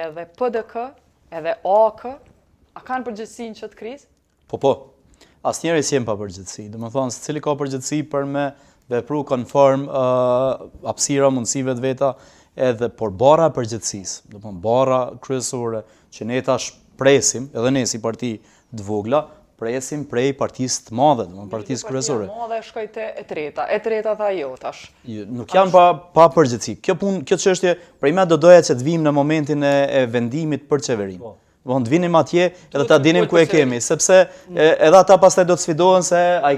edhe PDK, edhe AK, a kanë përgjegjësinë që të krizë? Po. Asnjëri s'jem pa përgjegjësi. Domethënë, secili ka përgjegjësi për me vepru konform hapësira, mundësive të veta, edhe por barra e përgjegjësisë. Domethënë, barra kryesore që ne tash presim, edhe ne si parti të vogla, presim prej partisë të madhe, domethënë partisë kryesore. Partia madhe shkoi te e treta tha jo tash. Nuk janë pa përgjegjësi. Kjo çështje prej me do doja që të vim në momentin e vendimit për qeverinë. Domethënë të vinim atje edhe ta dinim ku e kemi, sepse edhe ata pastaj do të sfidohen se ai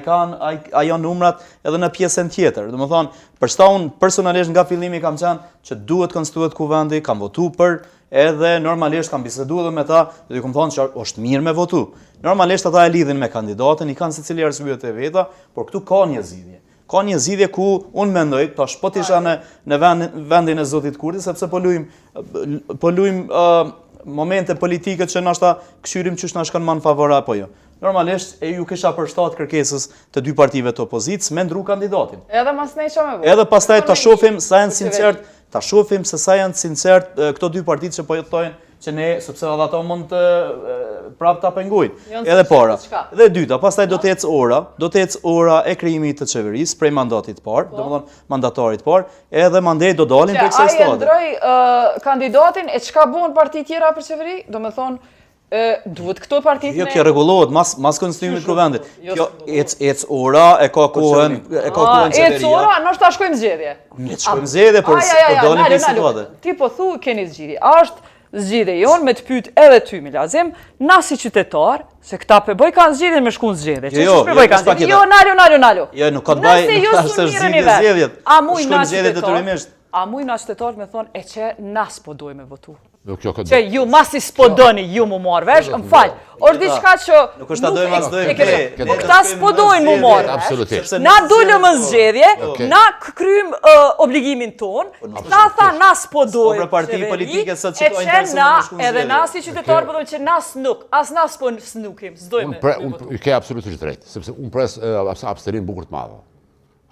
janë numrat edhe në pjesën tjetër. Domethënë, për shta unë personalisht nga fillimi kam thënë që duhet konstituohet kuvendi, kam votu për, edhe normalisht kam biseduar edhe me ta, dhe ju kam thonë që është mirë me votu. Normalisht ata e lidhin me kandidatën, i kanë secili arsyet e veta, por këtu ka një zgjidhje. Ka një zgjidhje ku unë mendoj, tash po të isha në vendin e zotit Kurti, sepse po luajm momente politike që nashta këshyrim qysh na shkon më në favor apo jo. Normalisht e ju kisha përshtat kërkesës të dy partive të opozicës me ndru kandidatin. Edhe mas ne çamë vot. Edhe pastaj ta shohim sa janë sinqert, këto dy partitë që po thonë që ne sepse edhe ato mund të prap ta pengojnë. Edhe para. Dhe e dyta, pastaj do të ecë ora e krijimit të qeverisë prej mandatit të parë, domethënë mandatarit të parë, edhe mandati do dalin për kësaj stade. Ai ndroi kandidatin e çka bën parti tjera për qeveri? Domethënë duhet këto partitë Jo, kjo rregullohet mas konstituimit të kuvendit. Kjo ec ora e ka kohën qeveria. Ec ora, nështë ta shkojmë zgjedhje. Ne të shkojmë zgjedhje, por doni këtë situatë. Ti po thu keni zgjidhje. Është zgjidhje jonë me të pyet edhe ty Milazim, na si qytetar, se këta pe bëj kanë zgjidhje me shkuën zgjedhje. Jo, nalo. Jo, nuk ka të bëj, nuk është zgjedhjet. A muj na zgjedhjet detyrimisht. A muj na qytetar me thonë e që nas po dojmë me votu. Që ju masi s'po doni ju mu marrë vesh, më falj. Është diçka që nuk është ta dojmë as dojmë. Po këta s'po dojnë mu marrë vesh. Na dulëm në zgjedhje, na kryjm obligimin ton. Këta tha na s'po dojnë. Për parti politike sa që e që na edhe na si qytetar po dojmë që nas nuk, as nas po s'nukim, s'dojmë. Unë ke absolutisht drejt, sepse unë pres abstenim bukur të madhe.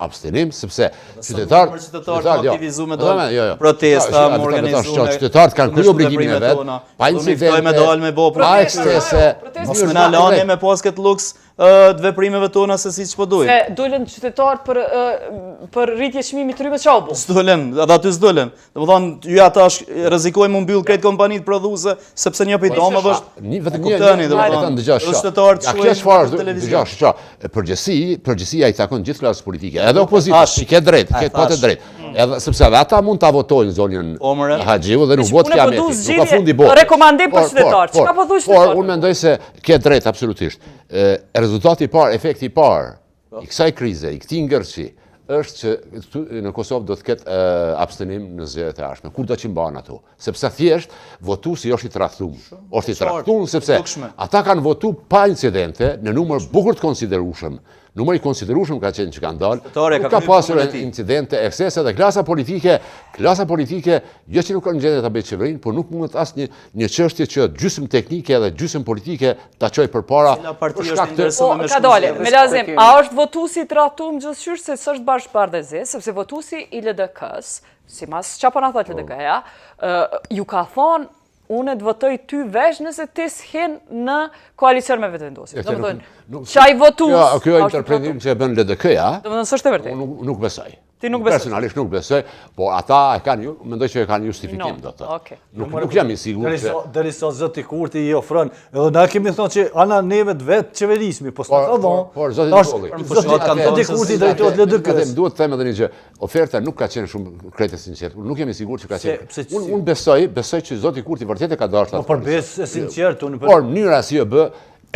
Abstenim, sepse qytetarët motivizu me dojnë protesta, më organizu me qytetarët kanë kry obligimin e vetë, pa incidente, pa ekstese, mos me na lani me pas këtë luks të veprimeve tona se si që po dojnë. Se dolen qytetarët për rritje çmimit të rrymës çau bu. S'dolen, edhe aty s'dolen. Domethënë, ju ata rrezikojmë mu mbyll krejt kompanitë prodhuese sepse një prej domave është vetëm përgjësia i takon gjithë klasës politike, edhe opozitës, i ke drejt, ke patë drejt. Edhe sepse edhe ata mund ta votojnë zonjën Haxhiu dhe nuk vot Kiameti, nuk ka fundi botë. Rekomandim për qytetarët. Çka po thuaj qytetarët? Por unë mendoj se ke drejt absolutisht. Rezultati i parë, efekti i parë i kësaj krize, i këtij ngërçi, është që në Kosovë do të ketë abstenim në zgjedhjet e ardhshme. Kur do që mbahen ato? Sepse thjesht votuesi është i tradhtuar. Është i tradhtuar sepse ata kanë votu pa incidente në numër bukur të konsiderueshëm. Numër i konsiderueshëm ka qenë që kanë dalë. Nuk ka pasur incidente, eksese dhe klasa politike jo që nuk kanë gjendje ta bëjë qeverinë, por nuk mundet as një çështje që gjysmë teknike dhe gjysmë politike ta çojë përpara. Ka dalë, Milazim, a është votuesi i tradhtuar gjithçysh se s'është bashkëbardhëzi, sepse votuesi i LDK-s, simas çfarë na thotë LDK-ja, ju ka thonë unë të votoj ty vesh nëse ti s'hen në koalicion me vetëvendosin. Domethënë, çaj votues. Kjo interpretim që e bën LDK-ja. Domethënë s'është e vërtetë. Unë nuk besoj. Ti nuk besoj. Personalisht nuk besoj, po ata e kanë, mendoj që e kanë justifikim do të. Nuk jam i sigurt se derisa zoti Kurti i ofron, edhe na kemi thonë që ana neve vetë qeverismi, po s'ka dhon. Por zoti Kurti drejtohet LDK-s. Duhet të them edhe një gjë, oferta nuk ka qenë shumë krejtë sinqert. Nuk jam i sigurt që ka qenë. Unë besoj që zoti Kurti vërtet e ka dashur atë. Po për besë sinqert unë. Por mënyra si e bë,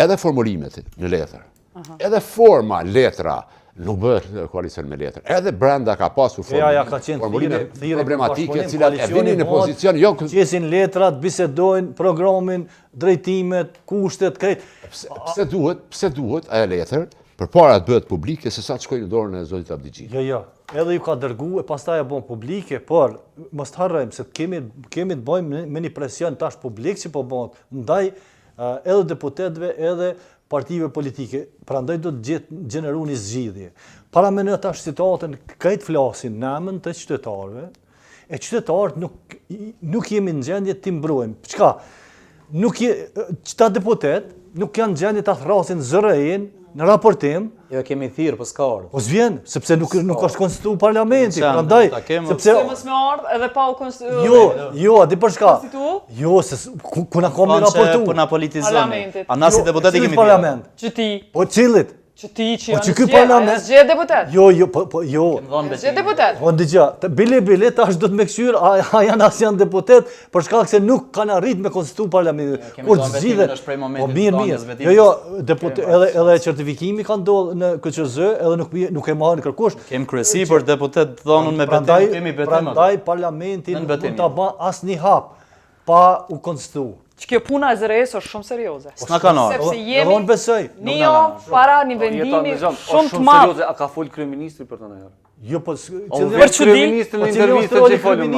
edhe formulimet në letër, edhe forma letra nuk bëhet koalicion me letër. Edhe brenda ka pasur formulime problematike, cilat e vinin në pozicion jo qesin letrat, bisedojnë programin, drejtimet, kushtet, krejt. Pse duhet ajo letër përpara të bëhet publike se sa të shkojnë në dorën e zotit Abdiqi. Jo. Edhe ju ka dërguar e pastaj e bën publike, por mos të harrojmë se kemi të bëjmë me një presion tash publik që po bëhet ndaj edhe deputetëve edhe partive politike, prandaj do të gjeneru një zgjidhje. Para me në tash situatën, këtë flasin në emën të qytetarëve, e qytetarët nuk jemi në gjendje të mbrojmë. Çka? Qëta deputet nuk janë në gjendje të thrasin zërejin në raportim. Jo, kemi thirrë, po s'ka ardhur. Po s'vjen, sepse nuk është konstituu parlamenti, prandaj sepse mos më ardh edhe pa u konstituuar. Jo, di për çka? Jo, se ku na komi raportu. Po na politizojnë. A na si deputet kemi parlament. Që ti. Po cilët? Që ti që janë ky parlament. Zgjedh deputet. Jo. Zgjedh deputet. Po dëgjoj, bile tash do të më kthyer, a janë as janë deputet, për shkak se nuk kanë arrit me konstituu parlamentin. Kur zgjidhen po mirë. Jo, deputet edhe certifikimi ka ndodhur në KQZ, edhe nuk e marrin kërkush. Kem kryesi për deputet dhënën me betim, kemi betim. Prandaj parlamentin mund ta bën asnjë hap pa u konstituu. Që kjo puna e ZRS është shumë serioze. S'na kanë ardhur. Sepse jemi unë besoj. Jo para një vendimi shumë të madh. Serioze, a ka fol kryeministri për të ndonjëherë? Jo, po për kryeministri në intervistën që folëm.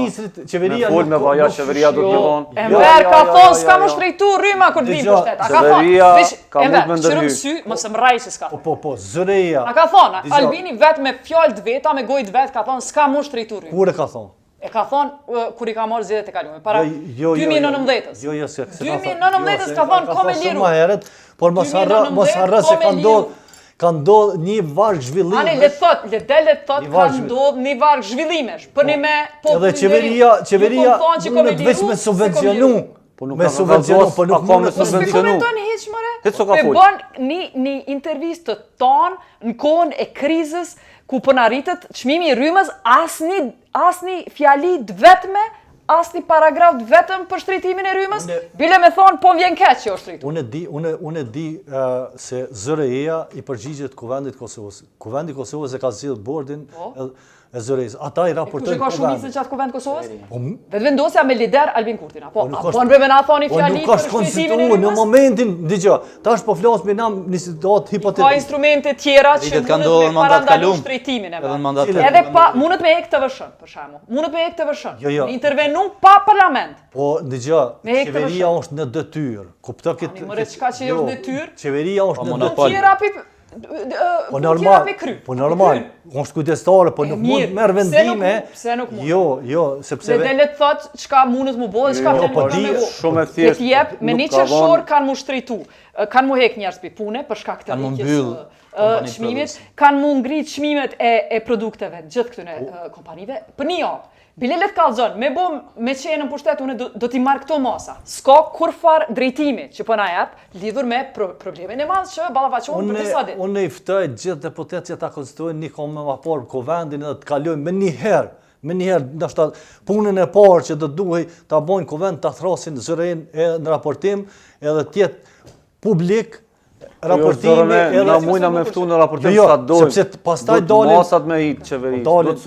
Qeveria fol me vaja, qeveria do të lëvon. Enver ka thonë s'ka më shtrejtu rryma kur të vinë për shtet. A ka thonë? Ka mund më ndërhyj. Sy, mos e mraj se s'ka. Po, zëreja. A ka thonë? Albini vetë me fjalë të veta, me gojë të vet ka thonë s'ka më shtrejtu rryma. Kur e ka thonë? E ka thonë kur i ka marrë zgjedhjet e kaluara, para 2019-s. Jo, 2019-s ka thonë kom e liru. Shumë herët, por mos harra se ka ndodhur një varg zhvillimi. Ani le thot ka ndodhur një varg zhvillimesh, për një me edhe qeveria nuk vetëm subvencionu Me subvencionu, po nuk mund të Mos me komentojnë hiç more. ka fol. Bën një intervistë të tonë në kohën e krizës ku po na rritet çmimi i rrymës, asnjë fjali të vetme, asnjë paragraf të vetëm për shtrejtimin e rrymës. Bile me thonë po vjen keq që është shtrejtuar. Unë e di se ZRE-ja i përgjigjet Kuvendit Kosovës. Kuvendi Kosovës e ka zgjidhur bordin e ZRE-s. Ata i raportojnë. Kush e ka shumicën çat Kuvend Kosovës? Vetvendosja me lider Albin Kurtina. Po në na thoni fjali për shtrejtimin e rrymës. Në momentin, dëgjoj, tash po flas me nam një situatë hipotetike. Ka instrumente tjera që ndodhen me parandalu shtrejtimin e vet. Edhe pa mundet me ek TVSH për shembull. Mundet me ek TVSH. Intervenu pa parlament. Po dëgjoj, qeveria është në detyrë. Kupto këtë. More çka që është në detyrë? Qeveria është në detyrë. Po normal, është kujdestare, po nuk mund merr vendime. Pse nuk mund? Jo, sepse dhe le të thot çka mundet mu bë dhe çka po di shumë e thjeshtë. Ti jep me një qershor kanë mu shtrejtu. Kanë mu hek njerëz pi pune për shkak të çmimit, kanë mu ngrit çmimet e produkteve gjithë këtyre kompanive për një javë. Bile le të kallzon, me qenë në pushtet unë do t'i marr këto masa. S'ka kurfar drejtimi që po na jep lidhur me problemin e madh që ballafaqohen për disa ditë. Unë i ftoj gjithë deputetët që ta konstituojnë një komë më parë Kuvendin edhe të kalojmë me njëherë, ndoshta punën e parë që do duhej ta bëjnë Kuvend ta thrasin zërin në raportim edhe të jetë publik raportimi edhe na mujna me ftu në raportim sa dojmë. Sepse pastaj dalin masat me hit qeverisë. Duhet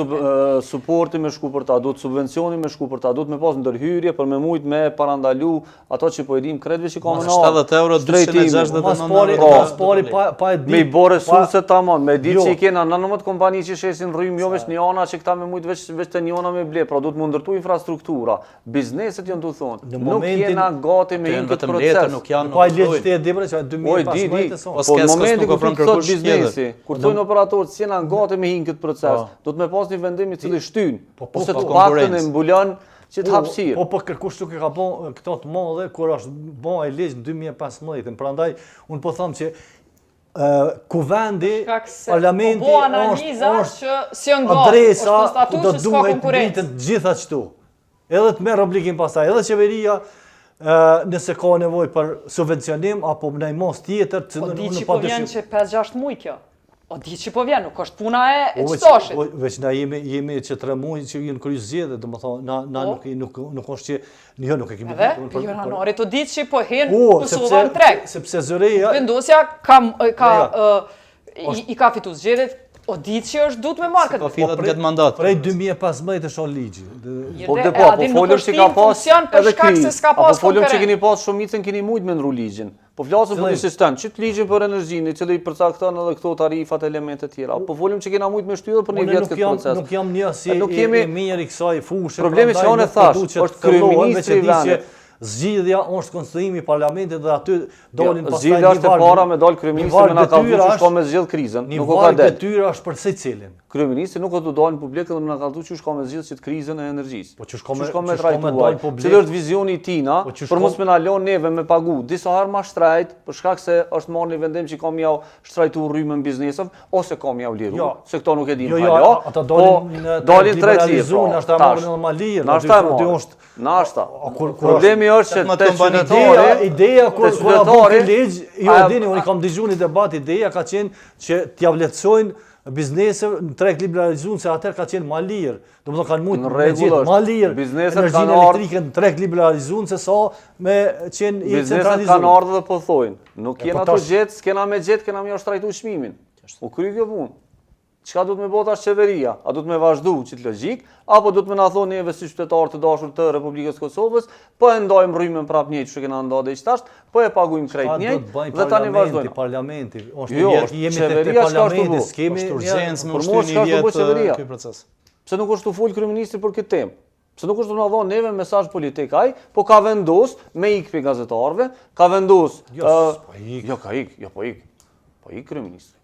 suporti me shku për ta, duhet subvencioni me shku për ta, duhet me pas ndërhyrje për me mujt me parandalu ato që po i dim kreditve që kanë në 70 euro 269 euro. Pari pa e di. Me i bë resurse tamam, me ditë që i kena në 19 kompani që shesin rrym jo veç një ana që këta me mujt veç të një ana me ble, pra duhet mu ndërtu infrastruktura. Bizneset janë tu thonë. Nuk jena gati me hinë këtë proces. Pa i legj të dibra që 2015 Po në momenti kur të thot biznesi, kur thojnë operatorët si jena gati me hinë këtë proces, do të me pas një vendim i cili shtyn, ose të paktën e mbulon që të hapësirë. Po kërkush nuk e ka bën këto të mëdha kur është bën ai ligj në 2015. Prandaj un po them që Kuvendi, parlamenti është adresa ku do duhet të gjitha këtu. Edhe të merr obligim pastaj, edhe qeveria nëse ka nevojë për subvencionim apo në mos tjetër që në pa po vjen që 5-6 muaj kjo. O di që po vjen, nuk është puna e çtoshit. Veç na jemi që 3 muaj që jemi kryes zgjedhje, domethënë na nuk është që jo nuk e kemi bërë. Jo janori to di që po hen Kosovën treg. Sepse zëreja vendosja i ka fituar zgjedhjet. O ditë që është duhet me marrë këtë. Po fillet këtë mandat. Prej 2015 është on ligji. Po folëm që ka pas edhe krizë. Po folëm që keni pas shumicën keni mujt me ndru ligjin. Po flasëm për një sistem, që të ligjin për energjinë, i cili përcakton edhe këto tarifat, elemente tjera. Po folëm që kena mujt me shtyllë për një vjet këtë proces. Nuk jam një si i mirë i kësaj fushë. Problemi që unë thash, është kryeministri i vendit. Zgjidhja është konstituimi i parlamentit dhe aty dolin pastaj zgjidhja është e para me dal kryeministri me na kallëzuar që shko me zgjidh krizën. Nuk ka det. Detyra është për secilin. Kryeministri nuk do të dalë në publik dhe me na kallëzuar që shko me zgjidh çit krizën e energjisë. Po që shko me trajtuar. Cili është vizioni i tina për mos me na lënë neve me pagu disa herë më shtrejt për shkak se është marrë një vendim që kam jau shtrajtuar rrymën biznesov ose kam jau liru. Se këto nuk e dim falo. Ata dalin liberalizuar, ashta marrën normalisht. Nashta. Problemi është që të qytetarë, ideja kur ka bërë ligj, ju e dini, unë kam dëgjuar një debat, ideja ka qenë që t'ia vlerësojnë bizneseve në treg liberalizuar, se atëherë ka qenë më lirë. Domethënë kanë mund me gjetë më lirë energjinë elektrike në treg liberalizuar se sa me qenë i centralizuar. Bizneset kanë ardhur dhe po thojnë, nuk jena të gjetë, s'kena me gjetë, kena më shtrajtuar çmimin. U kry kjo punë. Çka duhet me bëu tash qeveria? A duhet me vazhdu çit logjik, apo duhet me na thonë neve si qytetarë të dashur të Republikës së Kosovës, po e ndajmë rrymën prapë njëjtë që kena ndodhur deri tash, po e paguajmë krejt njëjtë dhe tani vazhdojmë. Parlamenti, jemi te parlamenti, skemi urgjencë me ushtrim një vjet ky proces. Pse nuk është u fol kryeministri për këtë temë? Pse nuk është na dhënë neve mesazh politik ai, po ka vendos me ik pe gazetarëve, ka vendos po ik kryeministri.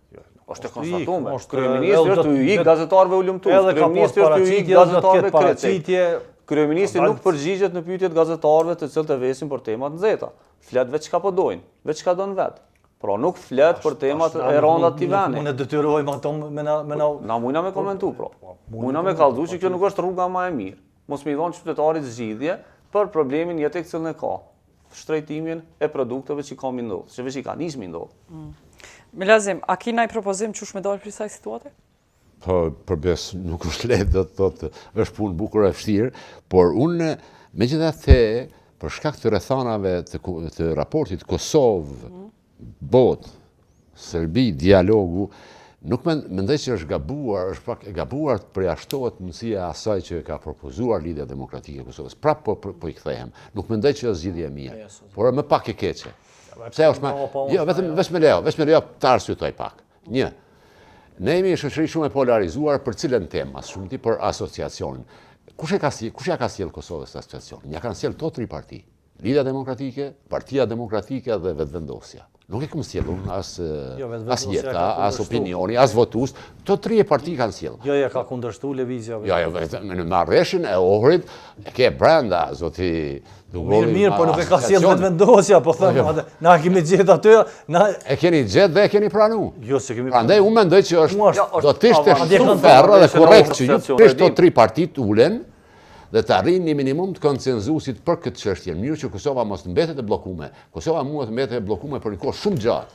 Është konstatuar. Kryeministri është i gazetarëve ulëmtuar. Kryeministri është i gazetarëve kritikë. Kryeministri nuk përgjigjet në pyetjet gazetarëve të cilët e vesin për tema të nxehta. Flet vetë çka po dojnë, vetë çka don vet. Pra nuk flet për temat e rënda të vënë. Unë detyrojmë ato me na mujna me komentu pra. Mujna me kallëzu që kjo nuk është rruga më e mirë. Mos më i dhon qytetarit zgjidhje për problemin jetë të cilën e ka. shtrejtimin e produkteve që ka mi ndodhë, që veç i ka nisë mi ndodhë. Milazim, a ki naj propozim që me dalë për kësaj situate? Po, përbes nuk është lehtë do të thotë, është punë bukur e vështirë, por unë, megjithatë, për shkak të rrethanave të raportit Kosovë, botë, Serbi, dialogu, nuk mendoj që është gabuar, është pak e gabuar të përjashtohet mundësia asaj që ka propozuar Lidhja Demokratike e Kosovës. Prapë po i kthehem. Nuk mendoj që është zgjidhje e mirë, por më pak e keqe. Pse është jo, vetëm me lejo të arsyetoj pak. Një, ne jemi një shoqëri shumë e polarizuar për cilën temë, as shumë ti për asociacionin. Kush ja ka sjellë Kosovës asociacionin? Ja kanë sjellë to 3 parti. Lidhja Demokratike, Partia Demokratike dhe Vetëvendosja. Nuk e kam sjellur as jeta, as opinioni, as votues. Këto 3 parti kanë sjellë. Jo, ka kundërshtuar lëvizja. Jo, në marrëveshjen e Ohrit e ke brenda zoti Mirë, po nuk e ka sjellë Vetëvendosja, po thënë, na kemi gjetë aty, e keni gjetë dhe e keni pranuar. Jo, se kemi. Prandaj unë mendoj që është do të ishte shumë ferrë dhe korrekt që ju këto 3 partit ulen dhe të arrin një minimum të konsenzusit për këtë çështje. Mirë që Kosova mos mbetet e bllokuar. Kosova mund të mbetet e bllokuar për një kohë shumë gjatë.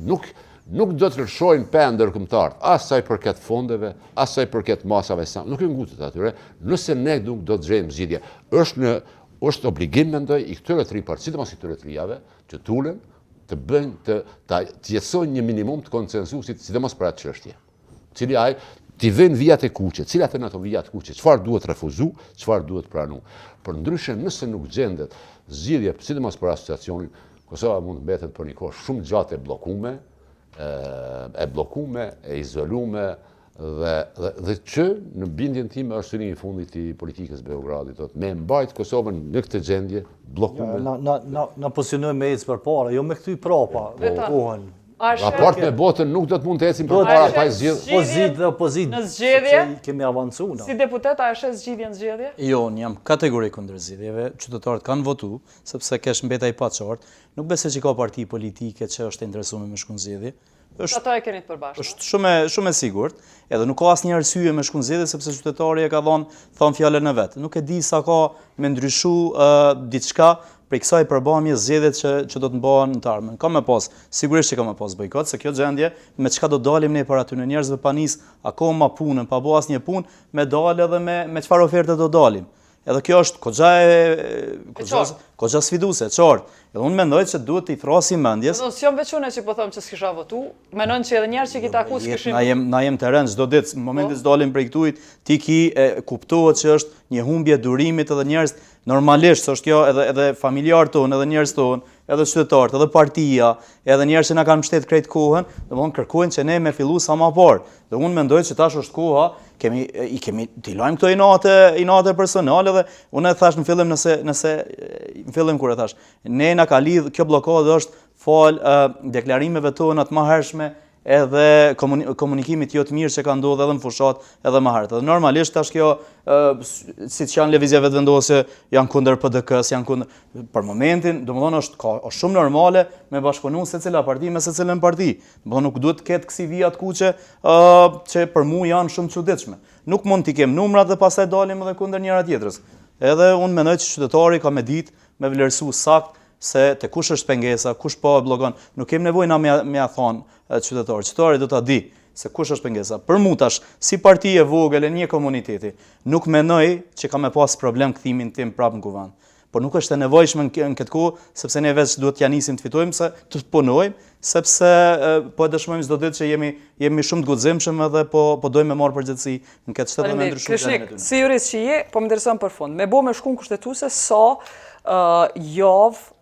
Nuk do të lëshojnë pe ndërkombëtarët, as sa i përket fondeve, as sa i përket masave sa. Nuk i ngutet atyre, nëse ne do të gjejmë zgjidhje. Është obligim mendoj i këtyre 3 partit, sidomos i këtyre 3 javë, që tulen të bëjnë të jetësojnë një minimum të konsenzusit, sidomos për atë çështje. Cili ai t'i vënë vijat e kuqe, cilat janë ato vijat kuqe, çfarë duhet refuzu, çfarë duhet pranu. Por ndryshe nëse nuk gjendet zgjidhje, sidomos për asociacionin, Kosova mund të mbetet për një kohë shumë gjatë e bllokuar, e izoluar dhe që në bindjen time është synimi i fundit i politikës Beogradit, me mbajt Kosovën në këtë gjendje bllokuar. Na pozicionojmë me ecë përpara, jo me këty prapa. Raport me botën nuk do të mund të ecim përpara pa zgjidhje. Opozit. Në zgjedhje, kemi avancuar. si deputet, a është zgjidhje në zgjedhje? Jo, unë jam kategorik kundër zgjedhjeve, qytetarët kanë votu, sepse kesh mbeta i paqartë, nuk besoj që ka parti politike që është interesuar me shkon zgjedhje. Ata e keni të përbashkët. Është shumë e sigurt, edhe nuk ka asnjë arsye me shkon zgjedhje sepse qytetari e ka thon fjalën e vet. Nuk e di sa ka me ndryshu diçka për kësaj përbamje zgjedhjet që do të mbahen në të ardhmen. Ka më pas, sigurisht që ka më pas bojkot, se kjo gjendje me çka do dalim ne para aty në njerëzve pa nis akoma punën, pa bë asnjë punë, me dalë edhe me çfarë oferte do dalim. Edhe kjo është goxha sfiduese, qartë. Edhe unë mendoj që duhet t'i thrasim mendjes. Do të jam veçunë që po them që s'kisha votu, mendon që edhe njerëz që ki taku s'kishin. Na jem terren çdo ditë, në momentin që dalim prej këtujt, ti kuptohet që është një humbje durimit edhe njerëz normalisht është kjo edhe familjarët tonë, edhe njerëz tonë, edhe qytetarët, edhe partia, edhe njerëz që na kanë mbështet krejt kohën, domthonë kërkojnë që ne me fillu sa më parë. Dhe unë mendoj që tash është koha, i kemi t'i lajmë këto inate personale dhe unë e thash në fillim në fillim kur e thash, ne na ka lidh kjo bllokadë është fal deklarimeve tona të mëhershme edhe komunikimit jo të mirë që ka ndodhur edhe në fushat edhe më herët. Dhe normalisht tash kjo siç janë lëvizja vetëvendosje, janë kundër PDK-s, janë kundër për momentin, domethënë është shumë normale me bashkëpunu secila parti me secilën parti. Domethënë nuk duhet të ketë kësi vija të kuqe që për mua janë shumë çuditshme. Nuk mund t'i kem numrat dhe pastaj dalim edhe kundër njëra tjetrës. Edhe unë mendoj që qytetari ka me ditë me vlerësu sakt se te kush është pengesa, kush po e bllokon. Nuk kem nevojë na me ia thon qytetari. Qytetari do ta di se kush është pengesa. Për mua tash, si parti e vogël e një komuniteti, nuk mendoj që ka me pas problem kthimin tim prapë në kuvend. Por nuk është e nevojshme në këtë kohë, sepse ne vetë duhet t'ja nisim të fitojmë, se të punojmë, sepse po e dëshmojmë çdo ditë që jemi shumë të guximshëm edhe po dojmë me marrë përgjegjësi në këtë shtet dhe me ndryshuar gjendjen e tyre. Si jurist që je, po më intereson për fund. Me bo me shkuën kushtetuese sa javë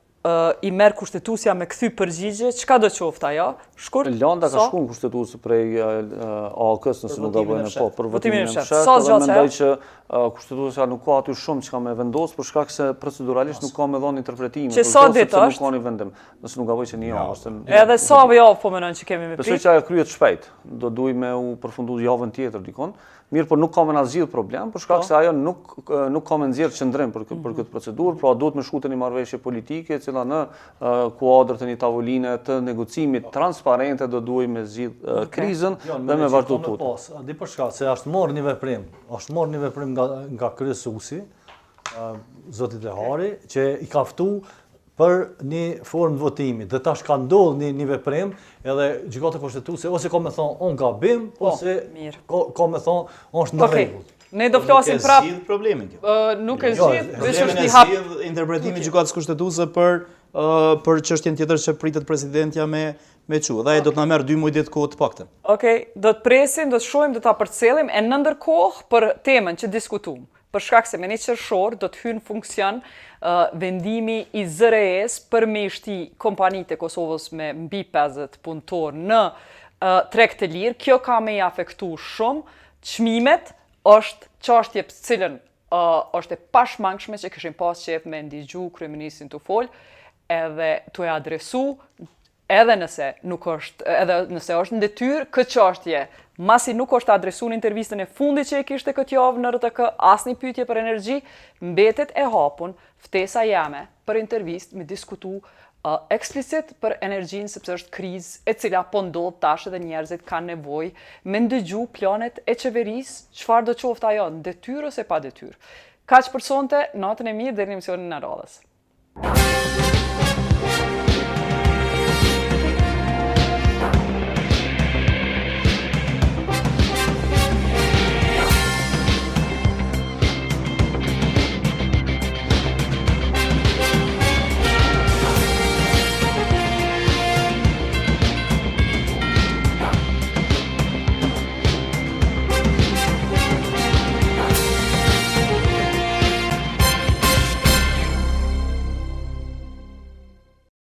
i merë kushtetusja me kthy përgjigje, çka do qoftë ajo? Shkurt? Landa ka shkuën kushtetuese prej AK-s nëse nuk gabojnë po për votimin e fshat. Sa mendoj që kushtetusja nuk ka aty shumë çka me vendos për shkak se proceduralisht nuk ka me dhënë interpretime. Që sa ditë është? Nuk ka një vendim. Nëse nuk gaboj që një javë. Edhe sa javë po mendon që kemi me prit? Besoj që ajo kryhet shpejt. Do duj me u përfundu javën tjetër dikon. Mirë, por nuk ka me na zgjidh problem, për shkak se ajo nuk ka me nxjerr qëndrim për këtë procedurë, pra duhet me shku te një marrëveshje politike, e cila në kuadër të një tavoline të negocimit transparente do duhet me zgjidh krizën dhe me vazhdu tutje. Di për shkak se është marrë një veprim nga kryesuesi, zoti Lehari, që i ka ftu për një formë votimi, dhe tash ka ndodhur një veprim, edhe gjykata kushtetuese ose ka me thonë on gabim, ose ka me thonë on është në rregull. Ne do flasim prap. Nuk e zgjidh problemin kjo. Nuk e zgjidh, veç është Problemin një e hap. zgjidh interpretimi i gjykatës kushtetuese për çështjen tjetër që pritet presidentja me çu. Dhe ai do të na merr 2 muaj ditë kohë të paktën. Okej, do të presim, do të shohim, do ta përcellim e në ndërkohë për temën që diskutuam. Për shkak se me një qershor do të hynë funksion vendimi i ZRE-s për me shti kompanitë e Kosovës me mbi 50 punëtor në treg të lirë. Kjo ka me i afektu shumë. Çmimet është çështje për cilën është e pashmangshme që kishim pas qef me ndigju kryeministrin të fol, edhe të e adresu, edhe nëse është në detyrë, këtë çështje, masi nuk është adresu në intervistën e fundit që e kishte këtë javë në RTK, asnjë pyetje për energji, mbetet e hapun ftesa jame për intervistë me diskutu eksplicit për energjinë, sepse është krizë e cila po ndodh tash dhe njerëzit kanë nevojë me ndëgju planet e qeverisë, çfarë do qoftë ajo, në detyrë ose pa detyrë. Kaq për sonte, natën e mirë deri në emisionin e radhës.